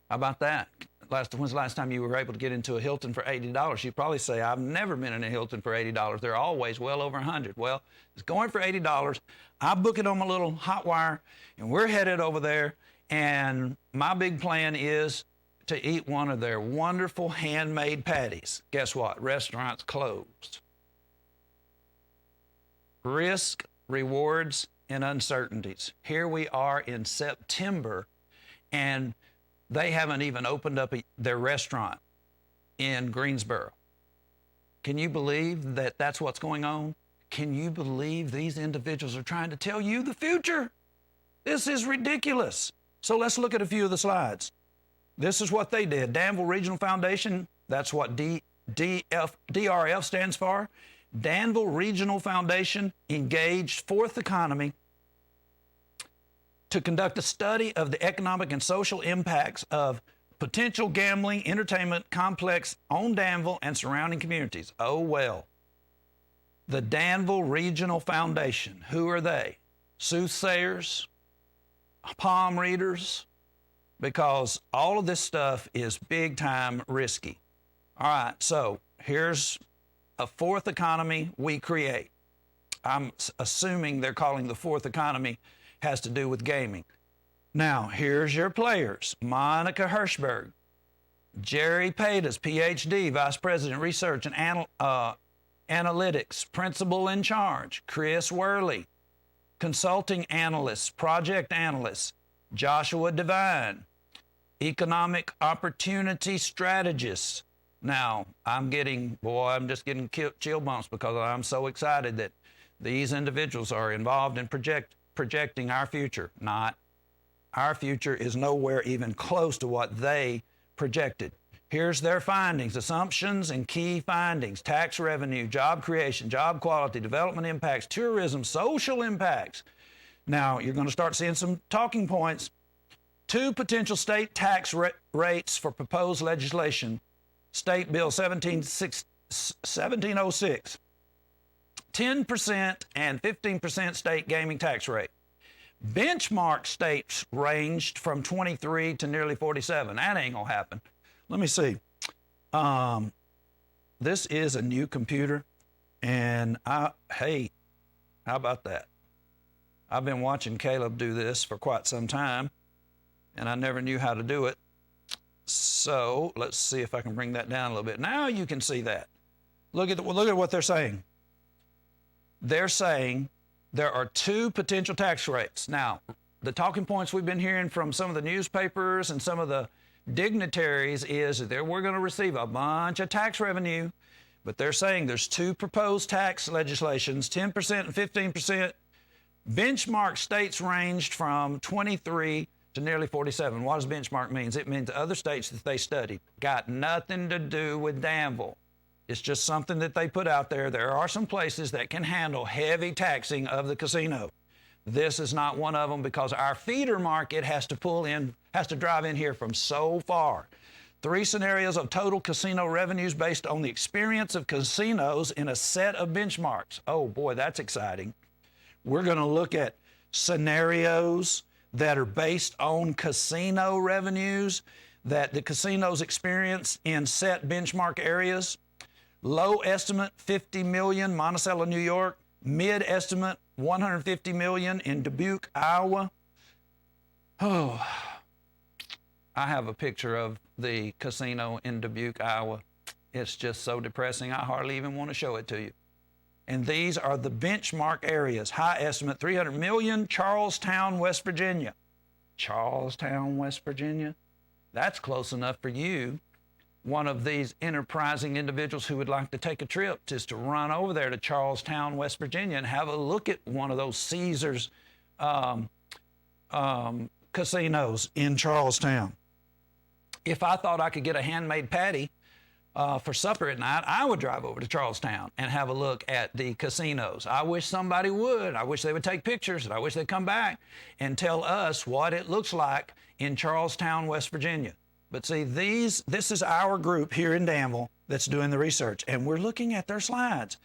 How about that? When's the last time you were able to get into a Hilton for $80? You'd probably say, I've never been in a Hilton for $80. They're always well over $100. Well, it's going for $80. I book it on my little Hotwire, and we're headed over there. And my big plan is to eat one of their wonderful handmade patties. Guess what? Restaurant's closed. Risk, rewards, and uncertainties. Here we are in September, and they haven't even opened up their restaurant in Greensboro. Can you believe that that's what's going on? Can you believe these individuals are trying to tell you the future? This is ridiculous. So let's look at a few of the slides. This is what they did. Danville Regional Foundation, that's what DRF stands for. Danville Regional Foundation engaged Fourth Economy to conduct a study of the economic and social impacts of potential gambling entertainment complex on Danville and surrounding communities. Oh, well. The Danville Regional Foundation, who are they? Soothsayers, palm readers, because all of this stuff is big time risky. All right, so here's a fourth economy we create. I'm assuming they're calling the fourth economy has to do with gaming. Now, here's your players. Monica Hirschberg, Jerry Paytas, PhD, Vice President, Research and Analytics, Principal in Charge. Chris Worley, Consulting Analyst, Project Analyst. Joshua Devine, Economic Opportunity Strategist. Now, I'm just getting chill bumps because I'm so excited that these individuals are involved in projecting our future. Our future is nowhere even close to what they projected. Here's their findings, assumptions and key findings: tax revenue, job creation, job quality, development impacts, tourism, social impacts. Now, you're going to start seeing some talking points. 2 potential state tax rates for proposed legislation. State Bill 1706. 10% and 15% state gaming tax rate. Benchmark states ranged from 23 to nearly 47. That ain't gonna happen. Let me see. This is a new computer, and hey, how about that? I've been watching Caleb do this for quite some time, and I never knew how to do it. So let's see if I can bring that down a little bit. Now you can see that. Look at what they're saying. They're saying there are 2 potential tax rates. Now, the talking points we've been hearing from some of the newspapers and some of the dignitaries is that we're going to receive a bunch of tax revenue, but they're saying there's 2 proposed tax legislations, 10% and 15%. Benchmark states ranged from 23 to nearly 47. What does benchmark mean? It means other states that they studied. Got nothing to do with Danville. It's just something that they put out there. There are some places that can handle heavy taxing of the casino. This is not one of them because our feeder market has to drive in here from so far. 3 scenarios of total casino revenues based on the experience of casinos in a set of benchmarks. Oh boy, that's exciting. We're going to look at scenarios that are based on casino revenues that the casinos experience in set benchmark areas. Low estimate, 50 million, Monticello, New York. Mid estimate, 150 million in Dubuque, Iowa. Oh, I have a picture of the casino in Dubuque, Iowa. It's just so depressing, I hardly even want to show it to you. And these are the benchmark areas. High estimate, 300 million, Charlestown, West Virginia. Charlestown, West Virginia? That's close enough for you. One of these enterprising individuals who would like to take a trip is to run over there to Charlestown, West Virginia, and have a look at one of those Caesars casinos in Charlestown. If I thought I could get a handmade patty for supper at night, I would drive over to Charlestown and have a look at the casinos. I wish somebody would. I wish they would take pictures, and I wish they'd come back and tell us what it looks like in Charlestown, West Virginia. But see, this is our group here in Danville that's doing the research, and we're looking at their slides.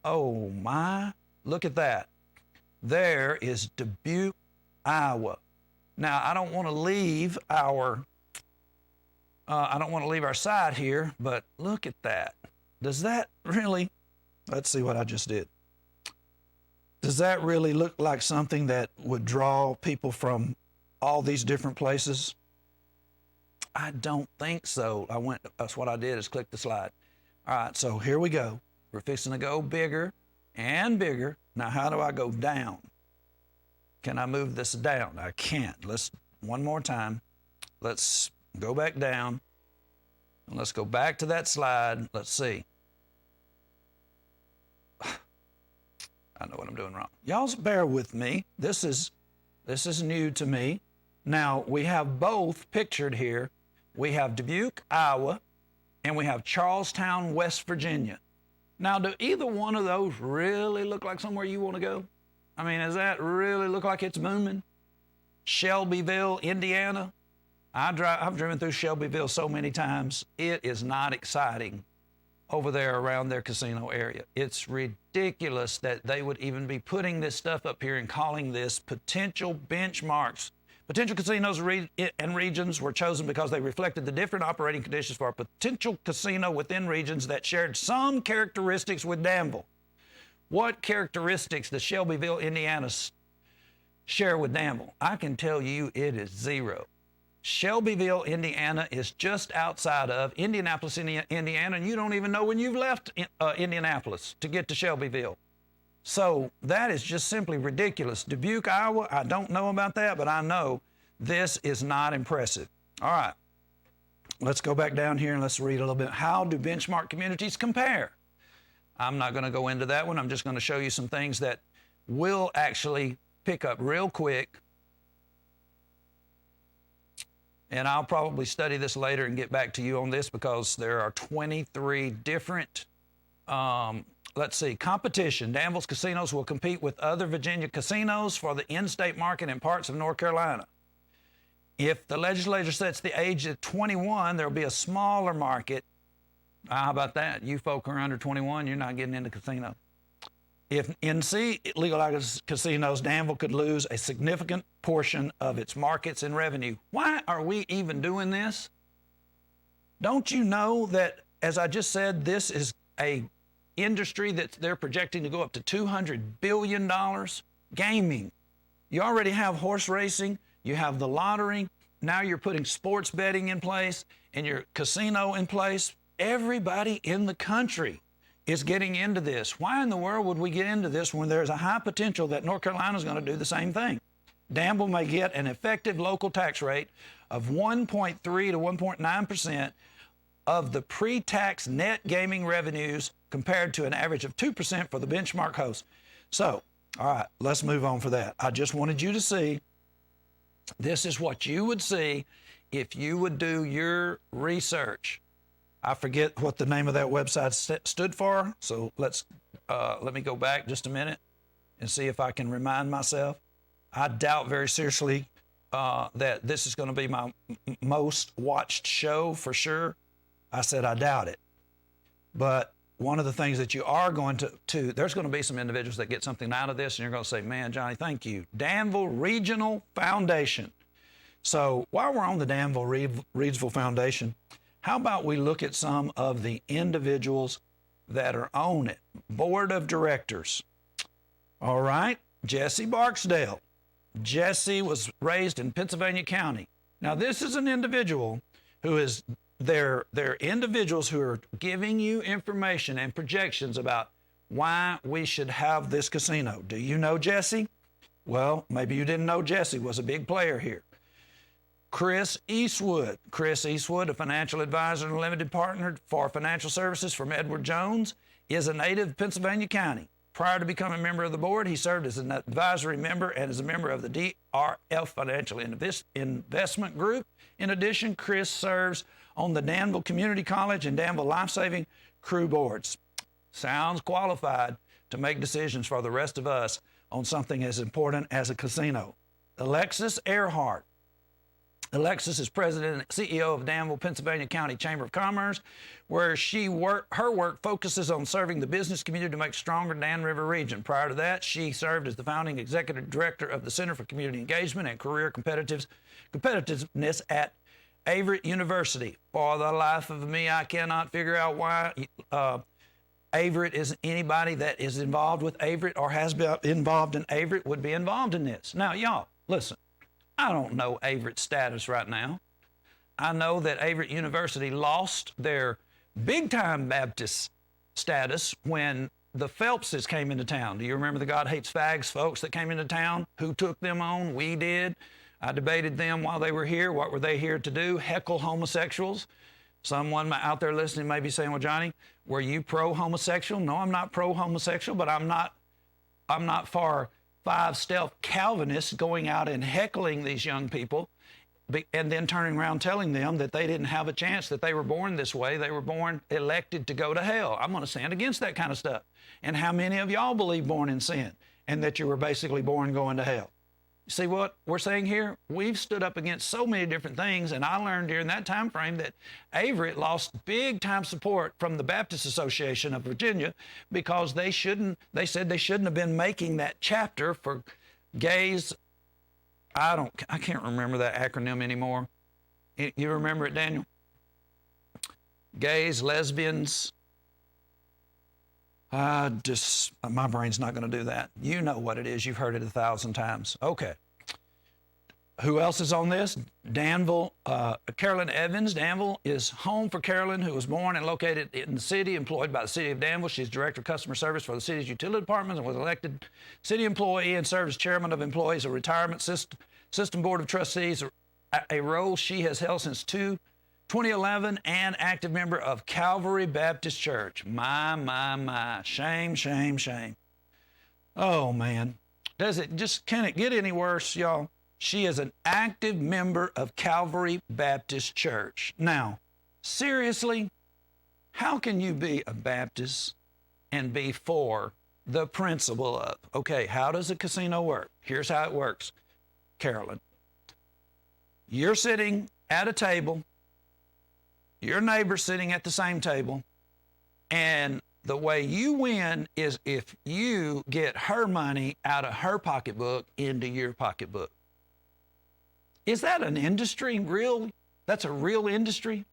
Oh my, look at that. There is Dubuque, Iowa. Now, I don't want to leave our side here, but look at that. Does that really, let's see what I just did. Does that really look like something that would draw people from all these different places? I don't think so. That's what I did, is click the slide. All right, so here we go. We're fixing to go bigger and bigger. Now, how do I go down? Can I move this down? I can't. One more time. Let's go back down. And let's go back to that slide. Let's see. I know what I'm doing wrong. Y'all bear with me. This is new to me. Now, we have both pictured here. We have Dubuque, Iowa, and we have Charlestown, West Virginia. Now, do either one of those really look like somewhere you want to go? I mean, does that really look like it's booming? Shelbyville, Indiana. I've driven through Shelbyville so many times. It is not exciting over there around their casino area. It's ridiculous that they would even be putting this stuff up here and calling this potential benchmarks. Potential casinos and regions were chosen because they reflected the different operating conditions for a potential casino within regions that shared some characteristics with Danville. What characteristics does Shelbyville, Indiana share with Danville? I can tell you it is zero. Shelbyville, Indiana is just outside of Indianapolis, Indiana, and you don't even know when you've left Indianapolis to get to Shelbyville. So that is just simply ridiculous. Dubuque, Iowa, I don't know about that, but I know this is not impressive. All right, let's go back down here and let's read a little bit. How do benchmark communities compare? I'm not going to go into that one. I'm just going to show you some things that will actually pick up real quick. And I'll probably study this later and get back to you on this, because there are 23 different let's see, competition. Danville's casinos will compete with other Virginia casinos for the in-state market in parts of North Carolina. If the legislature sets the age at 21, there'll be a smaller market. How about that? You folk are under 21, you're not getting into casino. If NC legalized casinos, Danville could lose a significant portion of its markets and revenue. Why are we even doing this? Don't you know that, as I just said, this is a industry that they're projecting to go up to $200 billion? Gaming. You already have horse racing, you have the lottery, now you're putting sports betting in place and your casino in place. Everybody in the country is getting into this. Why in the world would we get into this when there's a high potential that North Carolina is going to do the same thing? Danville may get an effective local tax rate of 1.3 to 1.9% of the pre-tax net gaming revenues, compared to an average of 2% for the benchmark host. So, all right, let's move on for that. I just wanted you to see, this is what you would see if you would do your research. I forget what the name of that website stood for, so let me go back just a minute and see if I can remind myself. I doubt very seriously that this is going to be my most watched show for sure. I said I doubt it. But one of the things that you are going to there's going to be some individuals that get something out of this, and you're going to say, man, Johnny, thank you. Danville Regional Foundation. So while we're on the Danville Regional Foundation, how about we look at some of the individuals that are on it? Board of Directors. All right, Jesse Barksdale. Jesse was raised in Pennsylvania County. Now, this is an individual who is they're individuals who are giving you information and projections about why we should have this casino. Do you know Jesse? Well, maybe you didn't know Jesse was a big player here. Chris Eastwood, a financial advisor and limited partner for financial services from Edward Jones, is a native of Pennsylvania County. Prior to becoming a member of the board, he served as an advisory member and as a member of the DRF Financial Investment Group. In addition, Chris serves on the Danville Community College and Danville Life Saving Crew boards. Sounds qualified to make decisions for the rest of us on something as important as a casino. Alexis Earhart. Alexis is president and CEO of Danville, Pennsylvania County Chamber of Commerce, where her work focuses on serving the business community to make stronger Dan River region. Prior to that, she served as the founding executive director of the Center for Community Engagement and Career Competitiveness at Averett University. For the life of me, I cannot figure out why Averett is anybody that is involved with Averett or has been involved in Averett would be involved in this. Now, y'all, listen, I don't know Averett's status right now. I know that Averett University lost their big-time Baptist status when the Phelpses came into town. Do you remember the God Hates Fags folks that came into town? Who took them on? We did. I debated them while they were here. What were they here to do? Heckle homosexuals. Someone out there listening may be saying, well, Johnny, were you pro-homosexual? No, I'm not pro-homosexual, but I'm not for five-step Calvinists going out and heckling these young people and then turning around telling them that they didn't have a chance, that they were born this way. They were born elected to go to hell. I'm going to stand against that kind of stuff. And how many of y'all believe born in sin and that you were basically born going to hell? See what we're saying here? We've stood up against so many different things, and I learned during that time frame that Averett lost big-time support from the Baptist Association of Virginia because they said they shouldn't have been making that chapter for gays. I can't remember that acronym anymore. You remember it, Daniel? Gays, lesbians. My brain's not going to do that. You know what it is. You've heard it 1,000 times. Okay. Who else is on this? Danville, Carolyn Evans. Danville is home for Carolyn, who was born and located in the city, employed by the city of Danville. She's director of customer service for the city's utility department and was elected city employee and served as chairman of employees of retirement system board of trustees, a role she has held since 2011, and active member of Calvary Baptist Church. My. Shame. Oh, man. Can it get any worse, y'all? She is an active member of Calvary Baptist Church. Now, seriously, how can you be a Baptist and be for the principle of, okay, how does a casino work? Here's how it works. Carolyn, you're sitting at a table, your neighbor's sitting at the same table, and the way you win is if you get her money out of her pocketbook into your pocketbook. Is that an industry, real? That's a real industry?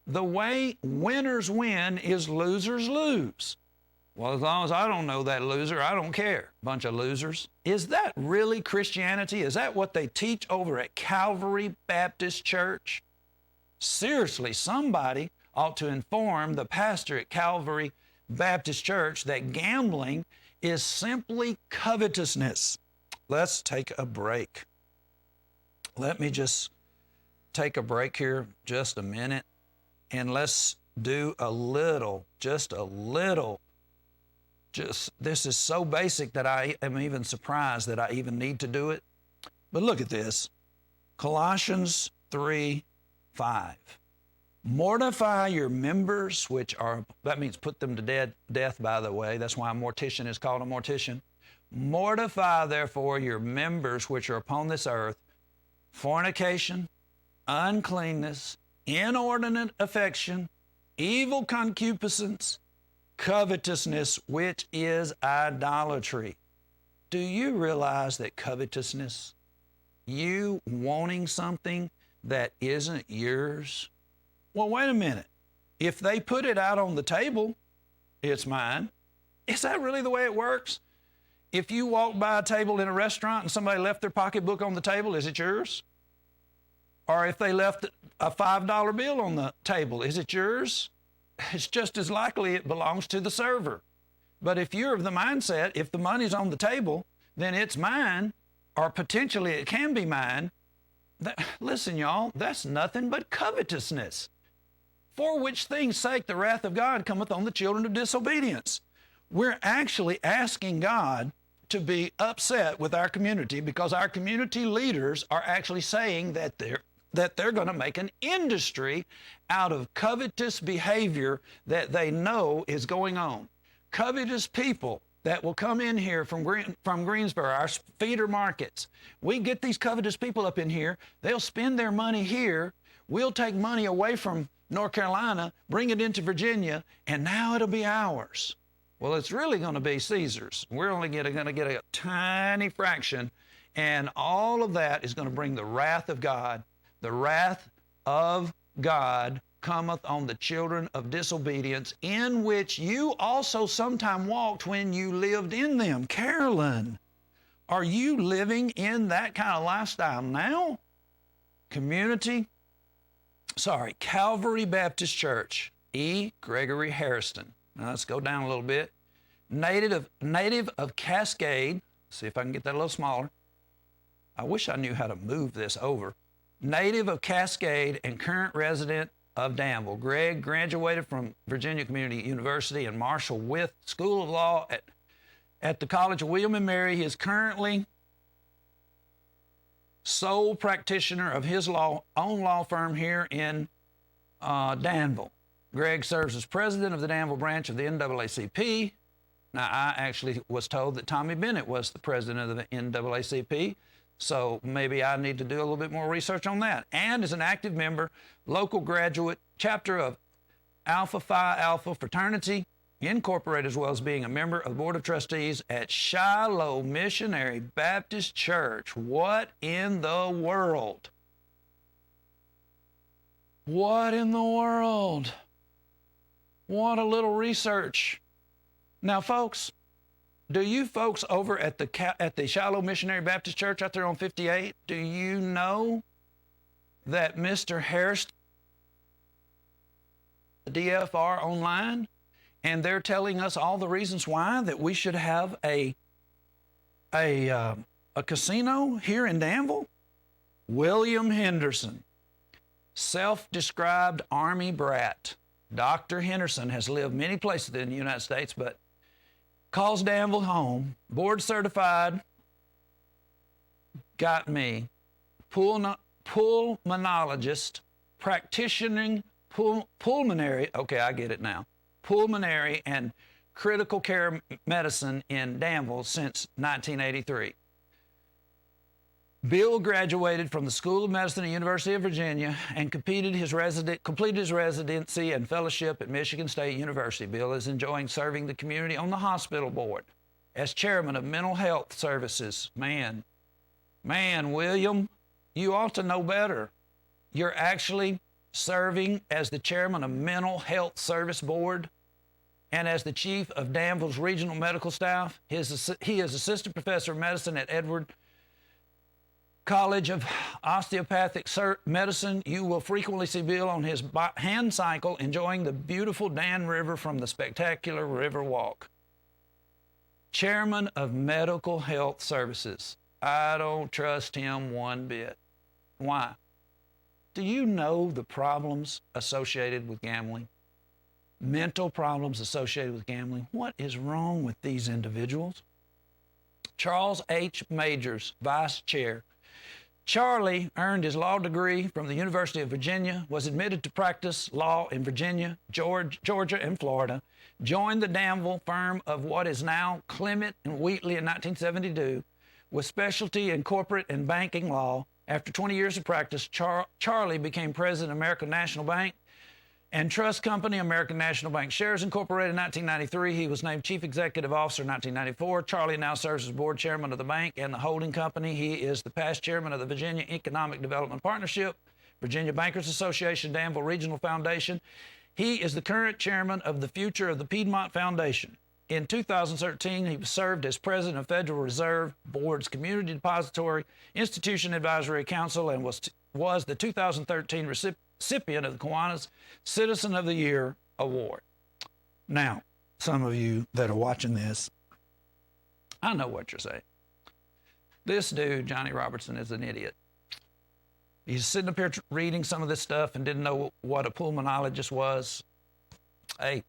The way winners win is losers lose. Well, as long as I don't know that loser, I don't care. Bunch of losers. Is that really Christianity? Is that what they teach over at Calvary Baptist Church? Seriously, somebody ought to inform the pastor at Calvary Baptist Church that gambling is simply covetousness. Let's take a break. Let me just take a break here just a minute, and let's do this is so basic that I am even surprised that I even need to do it. But look at this. Colossians 3:5. Mortify your members, that means put them to death, by the way. That's why a mortician is called a mortician. Mortify, therefore, your members which are upon this earth, fornication, uncleanness, inordinate affection, evil concupiscence, covetousness, which is idolatry. Do you realize that covetousness, you wanting something that isn't yours? Well, wait a minute. If they put it out on the table, it's mine. Is that really the way it works? If you walk by a table in a restaurant and somebody left their pocketbook on the table, is it yours? Or if they left a $5 bill on the table, is it yours? It's just as likely it belongs to the server. But if you're of the mindset, if the money's on the table, then it's mine, or potentially it can be mine, listen, y'all, that's nothing but covetousness. For which things' sake the wrath of God cometh on the children of disobedience. We're actually asking God to be upset with our community because our community leaders are actually saying that they're going to make an industry out of covetous behavior that they know is going on. Covetous people that will come in here from Greensboro, our feeder markets. We get these covetous people up in here. They'll spend their money here. We'll take money away from North Carolina, bring it into Virginia, and now it'll be ours. Well, it's really going to be Caesar's. We're only going to get a tiny fraction, and all of that is going to bring the wrath of God. The wrath of God cometh on the children of disobedience, in which you also sometime walked when you lived in them. Carolyn, are you living in that kind of lifestyle now? Calvary Baptist Church, E. Gregory Harrison. Now let's go down a little bit. Native of Cascade. See if I can get that a little smaller. I wish I knew how to move this over. Native of Cascade and current resident of Danville. Greg graduated from Virginia Community University and Marshall Wythe School of Law at the College of William and Mary. He is currently sole practitioner of his own law firm here in Danville. Greg serves as president of the Danville branch of the NAACP. Now, I actually was told that Tommy Bennett was the president of the NAACP, so maybe I need to do a little bit more research on that. And is an active member, local graduate, chapter of Alpha Phi Alpha Fraternity Incorporated, as well as being a member of the Board of Trustees at Shiloh Missionary Baptist Church. What in the world? What in the world? What a little research. Now, folks, do you folks over at the Shiloh Missionary Baptist Church out there on 58, do you know that Mr. Harris, the DFR online, and they're telling us all the reasons why that we should have a casino here in Danville? William Henderson, self-described Army brat. Dr. Henderson has lived many places in the United States, but calls Danville home, board certified, got me, pulmonologist, practicing pulmonary, okay, I get it now, pulmonary and critical care medicine in Danville since 1983. Bill graduated from the School of Medicine at the University of Virginia and completed his residency and fellowship at Michigan State University. Bill is enjoying serving the community on the hospital board as chairman of mental health services. Man, William, you ought to know better. You're actually serving as the chairman of mental health service board and as the chief of Danville's regional medical staff. He is assistant professor of medicine at Edward College of Osteopathic Medicine. You will frequently see Bill on his hand cycle enjoying the beautiful Dan River from the spectacular River Walk. Chairman of Medical Health Services. I don't trust him one bit. Why? Do you know the problems associated with gambling? Mental problems associated with gambling. What is wrong with these individuals? Charles H. Majors, Vice Chair. Charlie earned his law degree from the University of Virginia, was admitted to practice law in Virginia, Georgia, and Florida, joined the Danville firm of what is now Clement and Wheatley in 1972, with specialty in corporate and banking law. After 20 years of practice, Charlie became president of American National Bank and Trust Company, American National Bank Shares Incorporated in 1993. He was named Chief Executive Officer in 1994. Charlie now serves as board chairman of the bank and the holding company. He is the past chairman of the Virginia Economic Development Partnership, Virginia Bankers Association, Danville Regional Foundation. He is the current chairman of the Future of the Piedmont Foundation. In 2013, he served as president of Federal Reserve Board's Community Depository Institution Advisory Council and was the 2013 recipient of the Kiwanis Citizen of the Year Award. Now, some of you that are watching this, I know what you're saying. This dude, Johnny Robertson, is an idiot. He's sitting up here reading some of this stuff and didn't know what a pulmonologist was. Hey,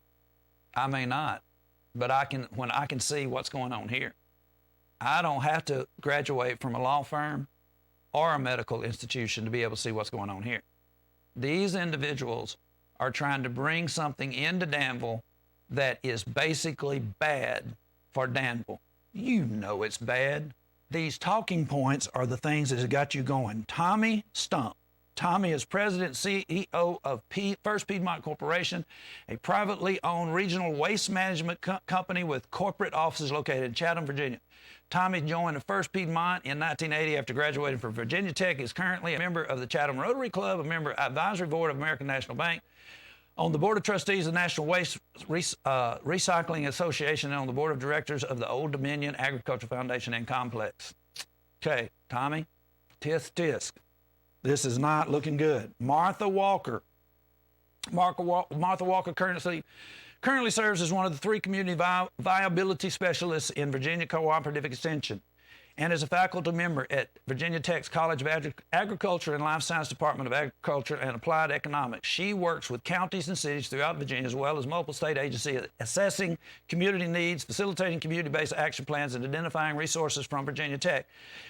I may not, but when I can see what's going on here. I don't have to graduate from a law firm or a medical institution to be able to see what's going on here. These individuals are trying to bring something into Danville that is basically bad for Danville. You know it's bad. These talking points are the things that have got you going. Tommy Stump. Tommy is president and CEO of First Piedmont Corporation, a privately owned regional waste management company with corporate offices located in Chatham, Virginia. Tommy joined the First Piedmont in 1980 after graduating from Virginia Tech. He is currently a member of the Chatham Rotary Club, a member of the Advisory Board of American National Bank, on the Board of Trustees of the National Waste Recycling Association, and on the Board of Directors of the Old Dominion Agricultural Foundation and Complex. Okay, Tommy, tisk, tisk. This is not looking good. Martha Walker. Martha Walker currently serves as one of the 3 community viability specialists in Virginia Cooperative Extension and is a faculty member at Virginia Tech's College of Agriculture and Life Science Department of Agriculture and Applied Economics. She works with counties and cities throughout Virginia, as well as multiple state agencies, assessing community needs, facilitating community-based action plans, and identifying resources from Virginia Tech,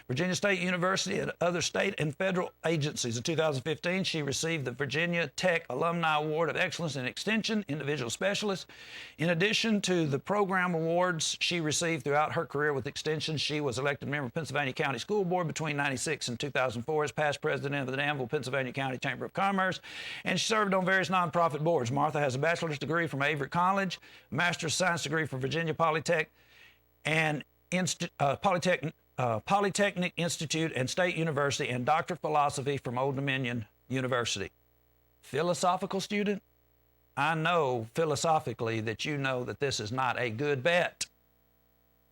Virginia State University, and other state and federal agencies. In 2015, she received the Virginia Tech Alumni Award of Excellence in Extension, Individual Specialist. In addition to the program awards she received throughout her career with Extension, she was elected member of Pennsylvania County School Board between 1996 and 2004 as past president of the Danville, Pennsylvania County Chamber of Commerce, and she served on various nonprofit boards. Martha has a bachelor's degree from Avery College, a master's science degree from Virginia Polytech, and Polytechnic Institute and State University, and Doctor of Philosophy from Old Dominion University. Philosophical student? I know philosophically that you know that this is not a good bet.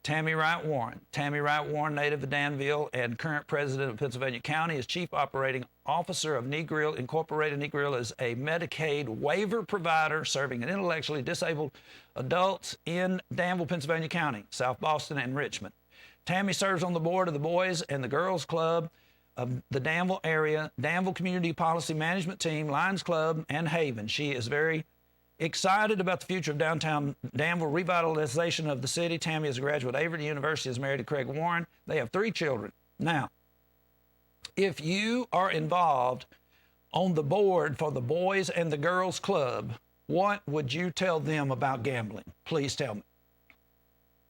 Tammy Wright Warren. Tammy Wright Warren, native of Danville and current president of Pennsylvania County, is chief operating officer of Negrill Incorporated. Negrill is a Medicaid waiver provider serving intellectually disabled adults in Danville, Pennsylvania County, South Boston, and Richmond. Tammy serves on the board of the Boys and the Girls Club of the Danville area, Danville Community Policy Management Team, Lions Club, and Haven. She is very excited about the future of downtown Danville, revitalization of the city. Tammy is a graduate of Avery University, is married to Craig Warren. They have 3 children. Now, if you are involved on the board for the Boys and the Girls Club, what would you tell them about gambling? Please tell me.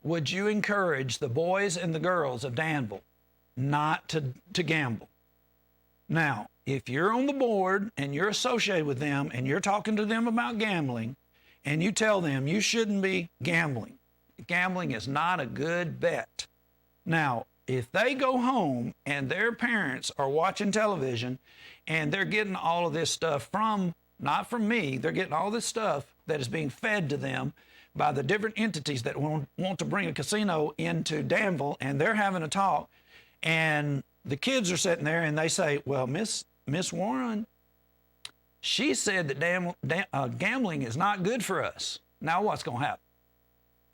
Would you encourage the boys and the girls of Danville not to gamble? Now, if you're on the board and you're associated with them and you're talking to them about gambling and you tell them you shouldn't be gambling, gambling is not a good bet. Now, if they go home and their parents are watching television and they're getting all of this stuff from, not from me, they're getting all this stuff that is being fed to them by the different entities that want to bring a casino into Danville, and they're having a talk, and the kids are sitting there and they say, well, Miss Warren, she said that gambling is not good for us. Now what's going to happen?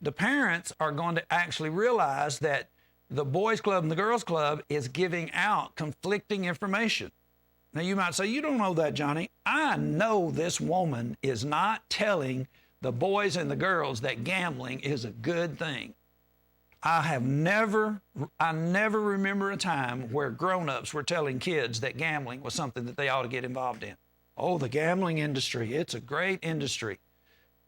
The parents are going to actually realize that the boys club and the girls club is giving out conflicting information. Now you might say, you don't know that, Johnny. I know this woman is not telling the boys and the girls that gambling is a good thing. I never remember a time where grown-ups were telling kids that gambling was something that they ought to get involved in. Oh, the gambling industry, it's a great industry.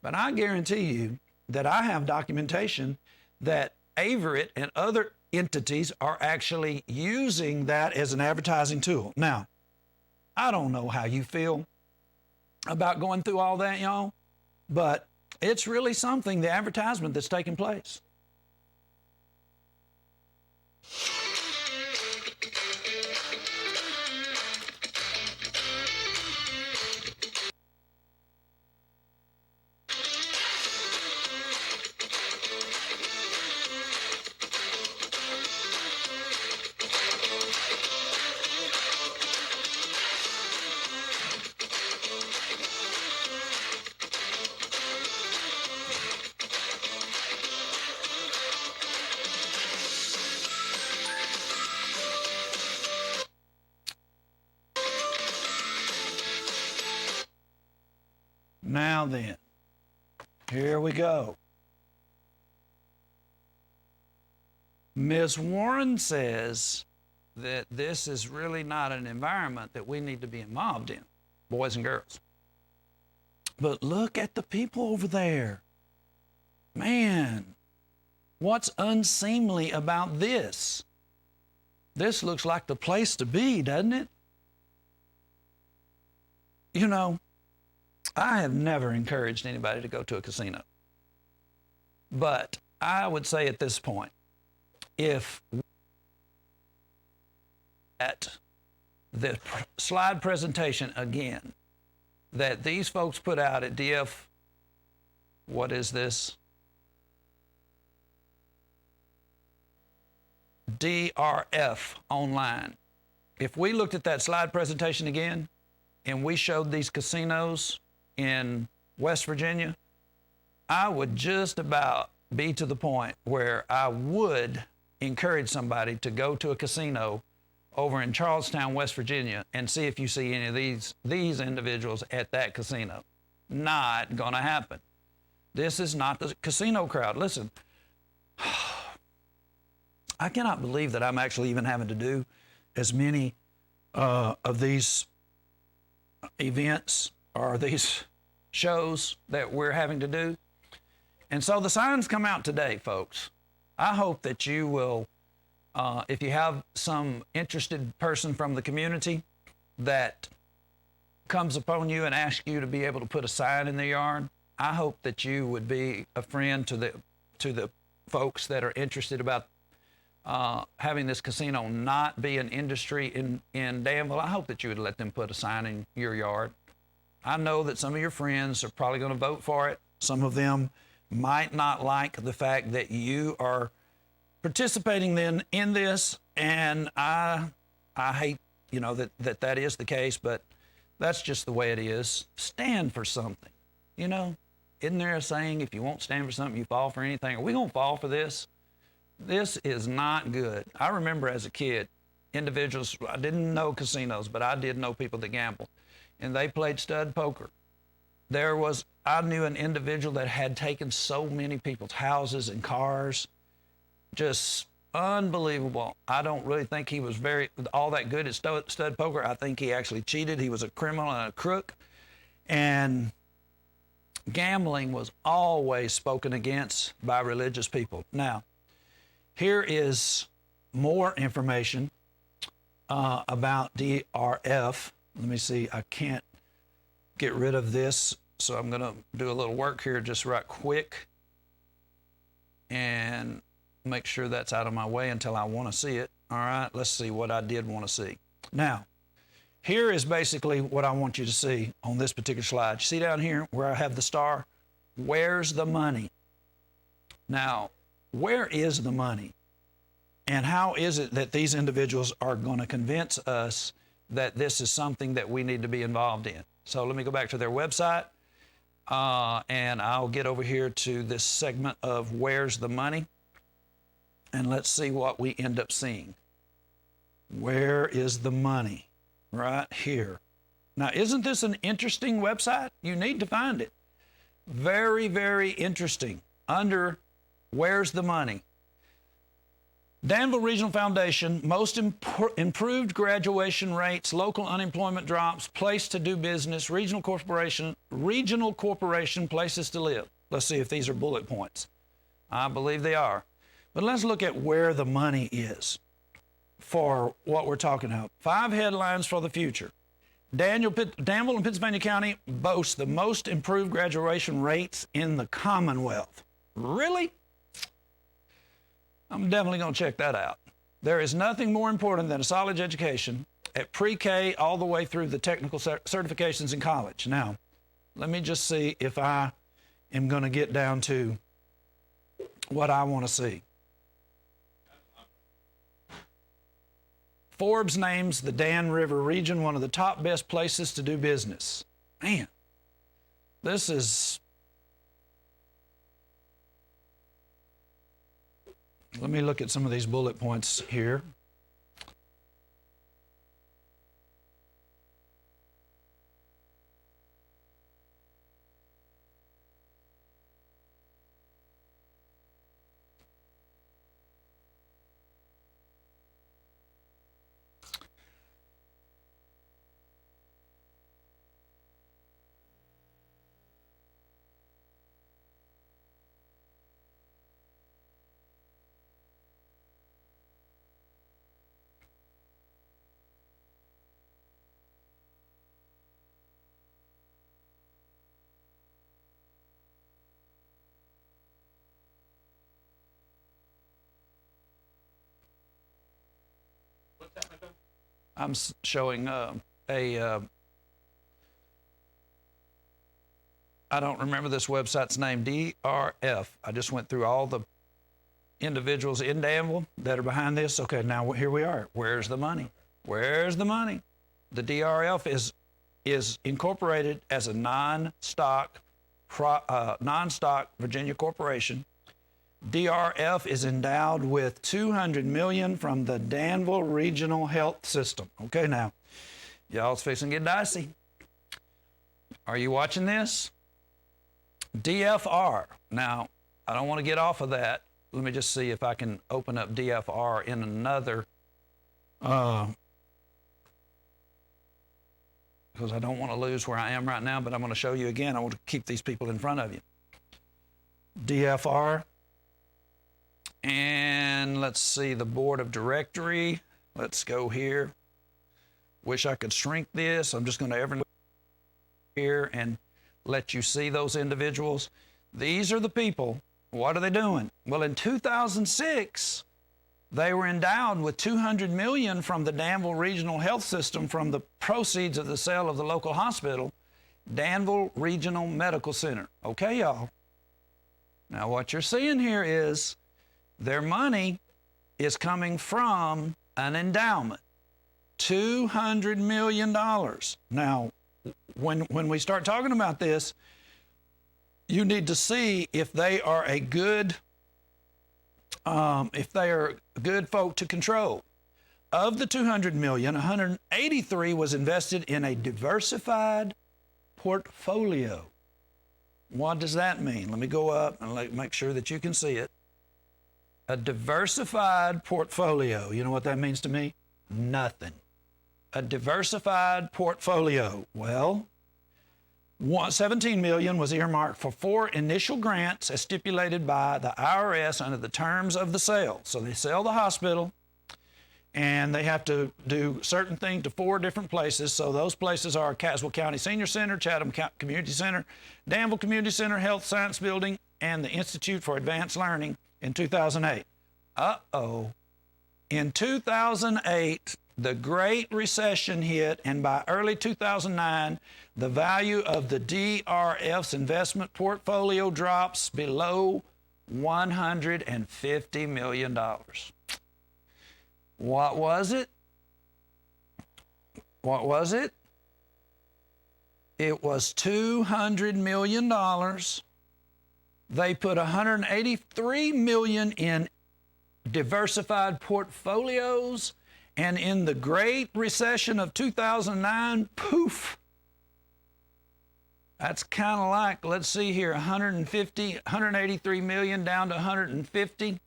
But I guarantee you that I have documentation that Averett and other entities are actually using that as an advertising tool. Now, I don't know how you feel about going through all that, y'all, but it's really something, the advertisement that's taking place. Now then, here we go. Ms. Warren says that this is really not an environment that we need to be involved in, boys and girls. But look at the people over there. Man, what's unseemly about this? This looks like the place to be, doesn't it? You know, I have never encouraged anybody to go to a casino. But I would say at this point, if at the slide presentation again that these folks put out at DF, what is this? DRF online. If we looked at that slide presentation again and we showed these casinos in West Virginia, I would just about be to the point where I would encourage somebody to go to a casino over in Charlestown, West Virginia, and see if you see any of these individuals at that casino. Not going to happen. This is not the casino crowd. Listen, I cannot believe that I'm actually even having to do as many of these events or these shows that we're having to do. And so the signs come out today, folks. I hope that you will, if you have some interested person from the community that comes upon you and asks you to be able to put a sign in their yard, I hope that you would be a friend to the folks that are interested about having this casino not be an industry in Danville. I hope that you would let them put a sign in your yard. I know that some of your friends are probably going to vote for it. Some of them might not like the fact that you are participating then in this, and I hate, you know, that is the case, but that's just the way it is. Stand for something, you know. Isn't there a saying, if you won't stand for something, you fall for anything? Are we going to fall for this? This is not good. I remember as a kid, individuals, I didn't know casinos, but I did know people that gambled, and they played stud poker. I knew an individual that had taken so many people's houses and cars, just unbelievable. I don't really think he was all that good at stud poker. I think he actually cheated. He was a criminal and a crook, and gambling was always spoken against by religious people. Now, here is more information about DRF. Let me see, I can't get rid of this, so I'm going to do a little work here just right quick and make sure that's out of my way until I want to see it. All right, let's see what I did want to see. Now, here is basically what I want you to see on this particular slide. You see down here where I have the star? Where's the money? Now, where is the money? And how is it that these individuals are going to convince us that this is something that we need to be involved in? So let me go back to their website, and I'll get over here to this segment of Where's the Money, and let's see what we end up seeing. Where is the money? Right here. Now, isn't this an interesting website? You need to find it. Very, very interesting. Under Where's the Money? Danville Regional Foundation, most improved graduation rates, local unemployment drops, place to do business, regional corporation, places to live. Let's see if these are bullet points. I believe they are. But let's look at where the money is for what we're talking about. 5 headlines for the future. Danville and Pittsylvania County boast the most improved graduation rates in the Commonwealth. Really? I'm definitely going to check that out. There is nothing more important than a solid education at pre-K all the way through the technical certifications in college. Now, let me just see if I am going to get down to what I want to see. Forbes names the Dan River region one of the top best places to do business. Man, this is... Let me look at some of these bullet points here. I'm showing I don't remember this website's name, DRF. I just went through all the individuals in Danville that are behind this. Okay, now here we are. Where's the money? Where's the money? The DRF is incorporated as a non-stock Virginia corporation. DRF is endowed with $200 million from the Danville Regional Health System. Okay, now, y'all, it's fixing to get dicey. Are you watching this? DFR. Now, I don't want to get off of that. Let me just see if I can open up DFR in another, because I don't want to lose where I am right now, but I'm going to show you again. I want to keep these people in front of you. DFR. And let's see, the board of directory. Let's go here. Wish I could shrink this. I'm just going to here and let you see those individuals. These are the people. What are they doing? Well, in 2006, they were endowed with $200 million from the Danville Regional Health System from the proceeds of the sale of the local hospital, Danville Regional Medical Center. Okay, y'all. Now, what you're seeing here is their money is coming from an endowment, $200 million. Now, when we start talking about this, you need to see if they are a good, good folk to control. Of the $200 million, 183 was invested in a diversified portfolio. What does that mean? Let me go up and make sure that you can see it. A diversified portfolio. You know what that means to me? Nothing. A diversified portfolio. Well, $17 million was earmarked for 4 initial grants as stipulated by the IRS under the terms of the sale. So they sell the hospital, and they have to do certain things to 4 different places. So those places are Caswell County Senior Center, Chatham Community Center, Danville Community Center, Health Science Building, and the Institute for Advanced Learning in 2008. In 2008, the Great Recession hit, and by early 2009, the value of the DRF's investment portfolio drops below $150 million. What was it? What was it? It was $200 million. They put $183 million in diversified portfolios, and in the Great Recession of 2009, poof. That's kind of like, let's see here, 183 million down to 150.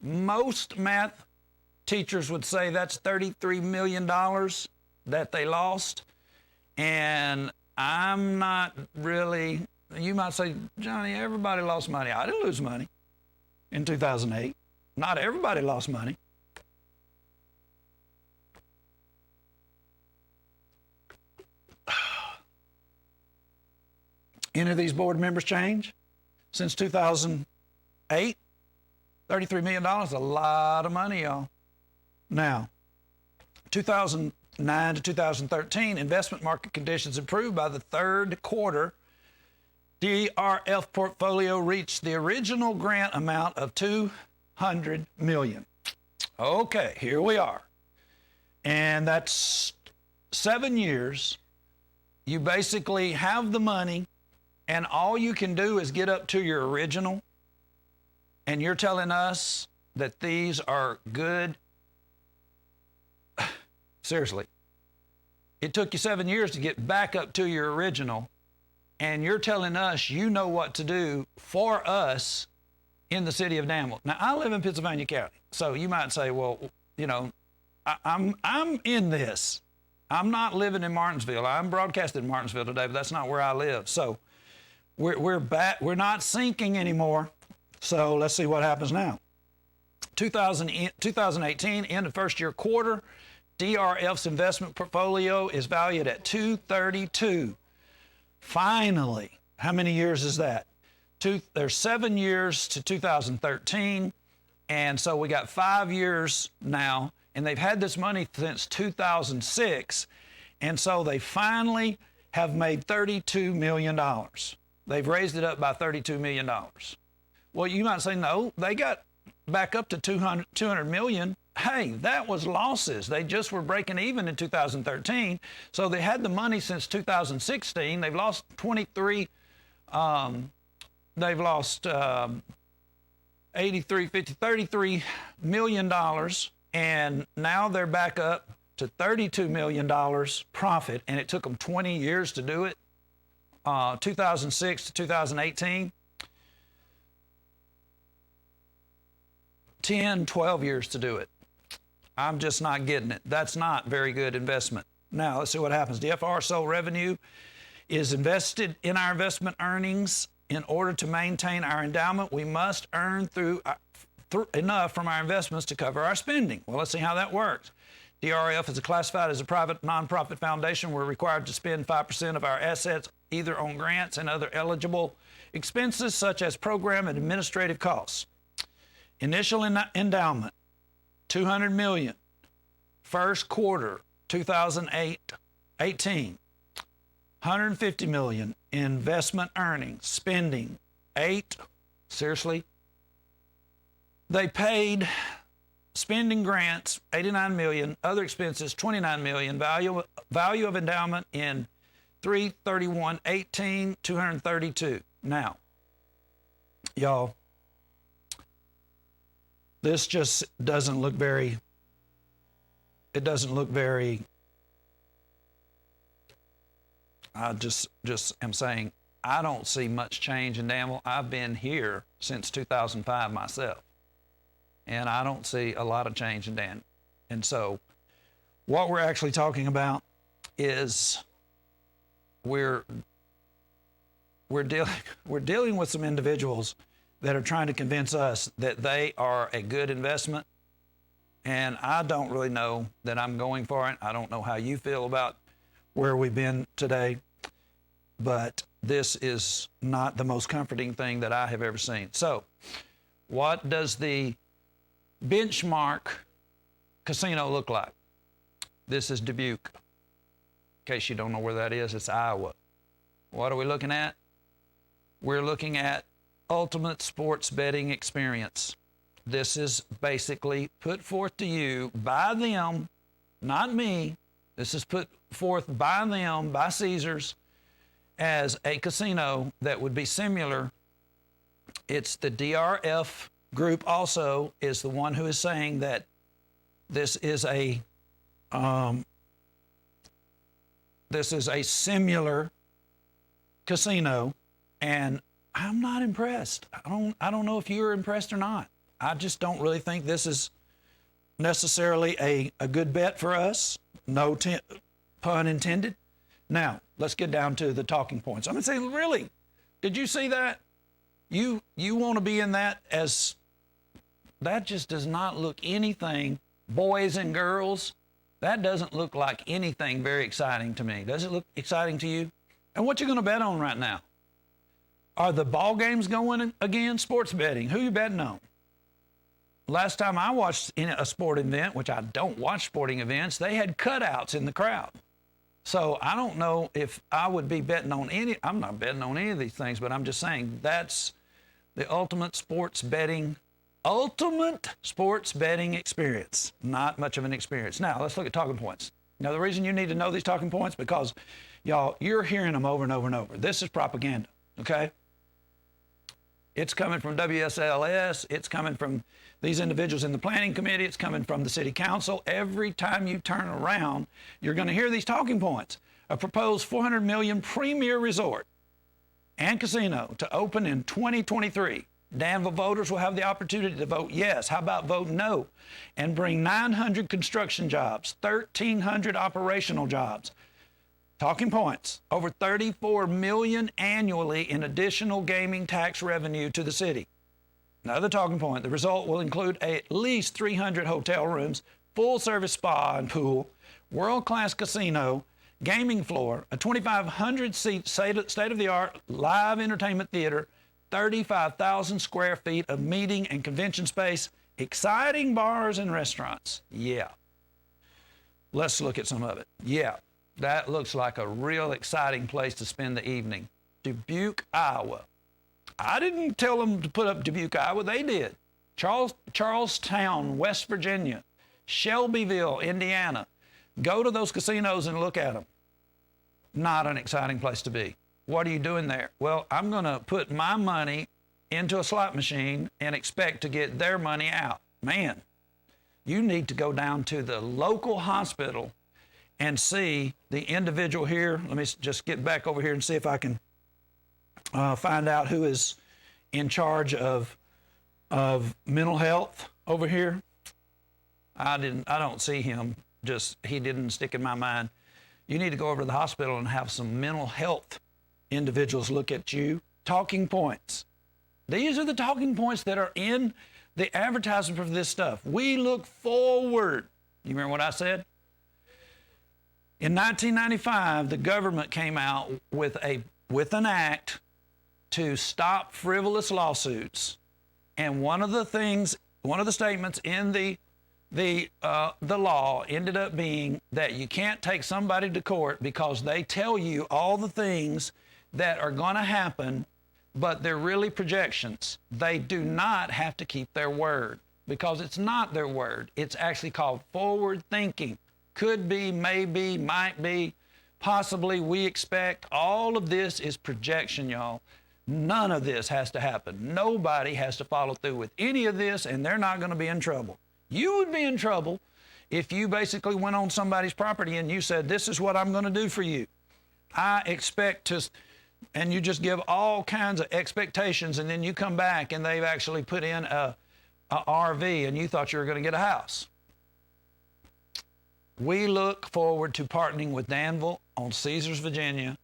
Most math teachers would say that's $33 million that they lost. And I'm not really, you might say, Johnny, everybody lost money. I didn't lose money in 2008. Not everybody lost money. Any of these board members change since 2008? $33 million, a lot of money, y'all. Now, 2009 to 2013, investment market conditions improved. By the third quarter, DRF portfolio reached the original grant amount of $200 million. Okay, here we are. And that's 7 years. You basically have the money, and all you can do is get up to your original, and you're telling us that these are good. Seriously. It took you 7 years to get back up to your original, and you're telling us you know what to do for us in the city of Danville. Now, I live in Pittsylvania County, so you might say, well, you know, I'm in this. I'm not living in Martinsville. I'm broadcasting in Martinsville today, but that's not where I live. So we're back. We're not sinking anymore. So let's see what happens now. 2018, end of first year quarter, DRF's investment portfolio is valued at $232. Finally, how many years is that? There's 7 years to 2013, and so we got 5 years now, And they've had this money since 2006. And so they finally have made $32 million. They've raised it up by $32 million. Well, you might say, no, they got back up to 200 million. Hey, that was losses. They just were breaking even in 2013. So they had the money since 2016. They've lost 23, they've lost 33 million dollars, and now they're back up to $32 million profit, and it took them 20 years to do it, 2006 to 2018. 10, 12 years to do it. I'm just not getting it. That's not very good investment. Now, let's see what happens. The FRSO revenue is invested in our investment earnings. In order to maintain our endowment, we must earn through enough from our investments to cover our spending. Well, let's see how that works. DRF is classified as a private nonprofit foundation. We're required to spend 5% of our assets either on grants and other eligible expenses, such as program and administrative costs. Initial endowment, $200 million. First quarter, 2018, $150 million. Investment earnings, spending, 8. Seriously? They paid spending grants, $89 million. Other expenses, $29 million. Value of endowment in 3/31/18, $232. Now, y'all, this just doesn't look very, I just am saying, I don't see much change in Danville. I've been here since 2005 myself, and I don't see a lot of change in Danville. And so what we're actually talking about is we're dealing with some individuals that are trying to convince us that they are a good investment. And I don't really know that I'm going for it. I don't know how you feel about where we've been today, but this is not the most comforting thing that I have ever seen. So what does the benchmark casino look like? This is Dubuque. In case you don't know where that is, it's Iowa. What are we looking at? We're looking at ultimate sports betting experience. This is basically put forth to you by them, not me. This is put forth by them, by Caesars, as a casino that would be similar. It's the DRF group also is the one who is saying that this is a similar casino, and I'm not impressed. I don't know if you're impressed or not. I just don't really think this is necessarily a good bet for us. No pun intended. Now, let's get down to the talking points. I'm going to say, really, did you see that? You want to be in that as, that just does not look anything, boys and girls, that doesn't look like anything very exciting to me. Does it look exciting to you? And what you going to bet on right now? Are the ball games going again? Sports betting. Who you betting on? Last time I watched a sport event, which I don't watch sporting events, they had cutouts in the crowd. So I don't know if I would be betting on any, I'm not betting on any of these things, but I'm just saying that's the ultimate sports betting experience. Not much of an experience. Now, let's look at talking points. Now, the reason you need to know these talking points, because, y'all, you're hearing them over and over and over. This is propaganda, okay? It's coming from WSLS. It's coming from these individuals in the planning committee. It's coming from the city council. Every time you turn around, you're going to hear these talking points. A proposed $400 million premier resort and casino to open in 2023. Danville voters will have the opportunity to vote yes. How about vote no? And bring 900 construction jobs, 1,300 operational jobs. Talking points, over $34 million annually in additional gaming tax revenue to the city. Another talking point, the result will include at least 300 hotel rooms, full-service spa and pool, world-class casino, gaming floor, a 2,500-seat state-of-the-art live entertainment theater, 35,000 square feet of meeting and convention space, exciting bars and restaurants. Yeah, Let's look at some of it. Yeah, that looks like a real exciting place to spend the evening. Dubuque, Iowa. I didn't tell them to put up Dubuque, Iowa. They did. Charlestown, West Virginia. Shelbyville, Indiana. Go to those casinos and look at them. Not an exciting place to be. What are you doing there? Well, I'm going to put my money into a slot machine and expect to get their money out. Man, you need to go down to the local hospital and see the individual here. Let me just get back over here and see if I can find out who is in charge of mental health over here. I don't see him. He didn't stick in my mind. You need to go over to the hospital and have some mental health individuals look at you. Talking points. These are the talking points that are in the advertisement for this stuff. We look forward. You remember what I said? In 1995, the government came out with an act to stop frivolous lawsuits. And one of the statements in the law ended up being that you can't take somebody to court because they tell you all the things that are going to happen, but they're really projections. They do not have to keep their word because it's not their word. It's actually called forward thinking. Could be, maybe, might be, possibly, we expect. All of this is projection, y'all. None of this has to happen. Nobody has to follow through with any of this, and they're not going to be in trouble. You would be in trouble if you basically went on somebody's property and you said, this is what I'm going to do for you. I expect to, and you just give all kinds of expectations, and then you come back and they've actually put in a RV and you thought you were going to get a house. We look forward to partnering with Danville on Caesars, Virginia,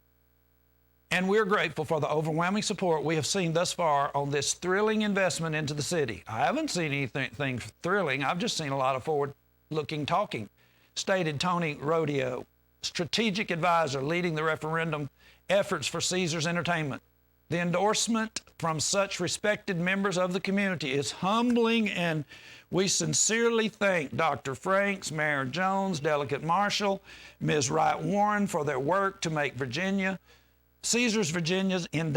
and we're grateful for the overwhelming support we have seen thus far on this thrilling investment into the city. I haven't seen anything thrilling. I've just seen a lot of forward-looking talking, stated Tony Rodeo, strategic advisor leading the referendum efforts for Caesars Entertainment. The endorsement from such respected members of the community is humbling, and we sincerely thank Dr. Franks, Mayor Jones, Delegate Marshall, Ms. Wright Warren for their work to make Caesars, Virginia in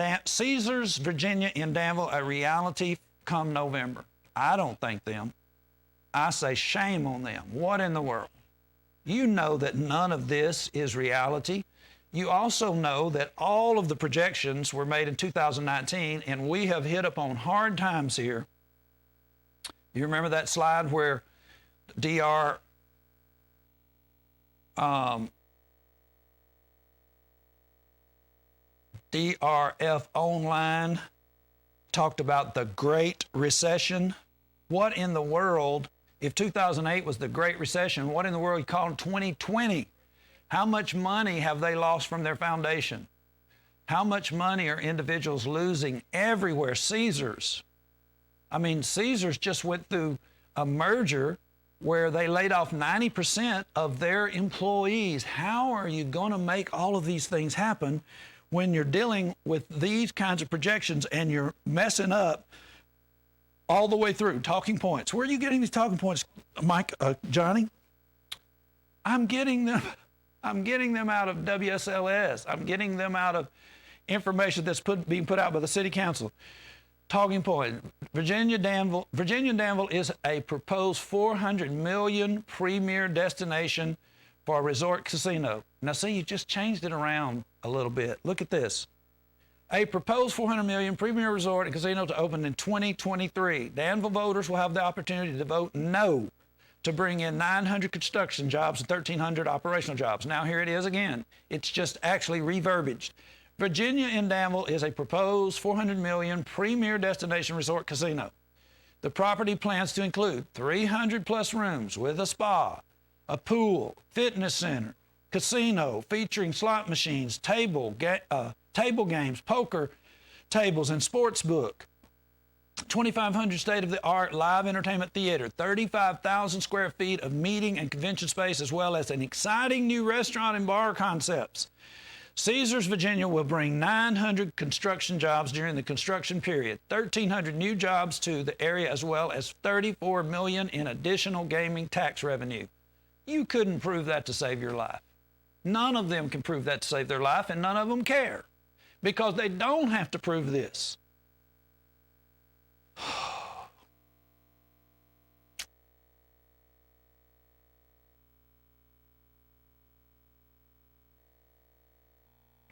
Danville a reality come November. I don't thank them. I say shame on them. What in the world? You know that none of this is reality. You also know that all of the projections were made in 2019, and we have hit upon hard times here. You remember that slide where DRF Online talked about the Great Recession? What in the world, if 2008 was the Great Recession, what in the world you call 2020? How much money have they lost from their foundation? How much money are individuals losing everywhere? Caesars just went through a merger where they laid off 90% of their employees. How are you going to make all of these things happen when you're dealing with these kinds of projections and you're messing up all the way through? Talking points. Where are you getting these talking points, Mike, Johnny? I'm getting them out of WSLS. I'm getting them out of information that's being put out by the city council. Talking point. Virginia Danville is a proposed $400 million premier destination for a resort casino. Now see, you just changed it around a little bit. Look at this. A proposed $400 million premier resort and casino to open in 2023. Danville voters will have the opportunity to vote no to bring in 900 construction jobs and 1,300 operational jobs. Now here it is again. It's just actually reverbaged. Virginia in Danville is a proposed $400 million premier destination resort casino. The property plans to include 300 plus rooms with a spa, a pool, fitness center, casino featuring slot machines, table games, poker tables, and sports book. 2,500 state-of-the-art live entertainment theater, 35,000 square feet of meeting and convention space, as well as an exciting new restaurant and bar concepts. Caesars, Virginia will bring 900 construction jobs during the construction period, 1,300 new jobs to the area, as well as $34 million in additional gaming tax revenue. You couldn't prove that to save your life. None of them can prove that to save their life, and none of them care because they don't have to prove this.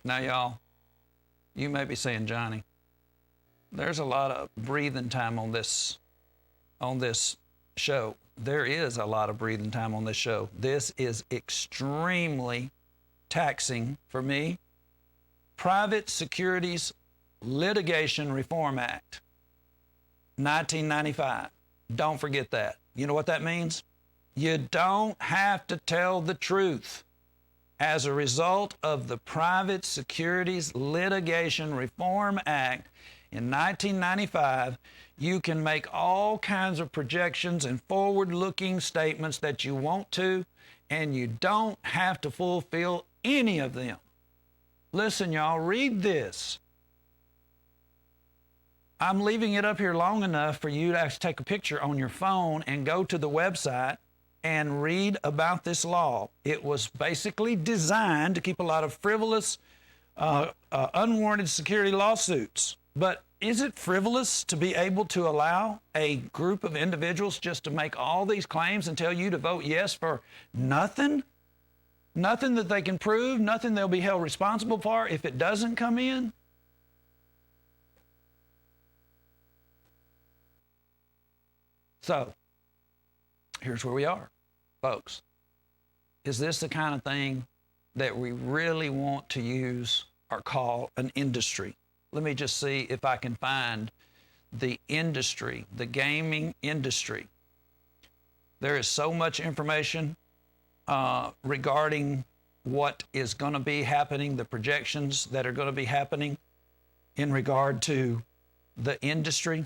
Now, y'all, you may be saying, Johnny, there's a lot of breathing time on this show. There is a lot of breathing time on this show. This is extremely taxing for me. Private Securities Litigation Reform Act, 1995. Don't forget that. You know what that means? You don't have to tell the truth. As a result of the Private Securities Litigation Reform Act in 1995, you can make all kinds of projections and forward-looking statements that you want to, and you don't have to fulfill any of them. Listen, y'all, read this. I'm leaving it up here long enough for you to actually take a picture on your phone and go to the website and read about this law. It was basically designed to keep a lot of frivolous, unwarranted security lawsuits. But is it frivolous to be able to allow a group of individuals just to make all these claims and tell you to vote yes for nothing? Nothing that they can prove, nothing they'll be held responsible for if it doesn't come in? So, here's where we are, folks. Is this the kind of thing that we really want to use or call an industry? Let me just see if I can find the industry, the gaming industry. There is so much information regarding what is going to be happening, the projections that are going to be happening in regard to the industry.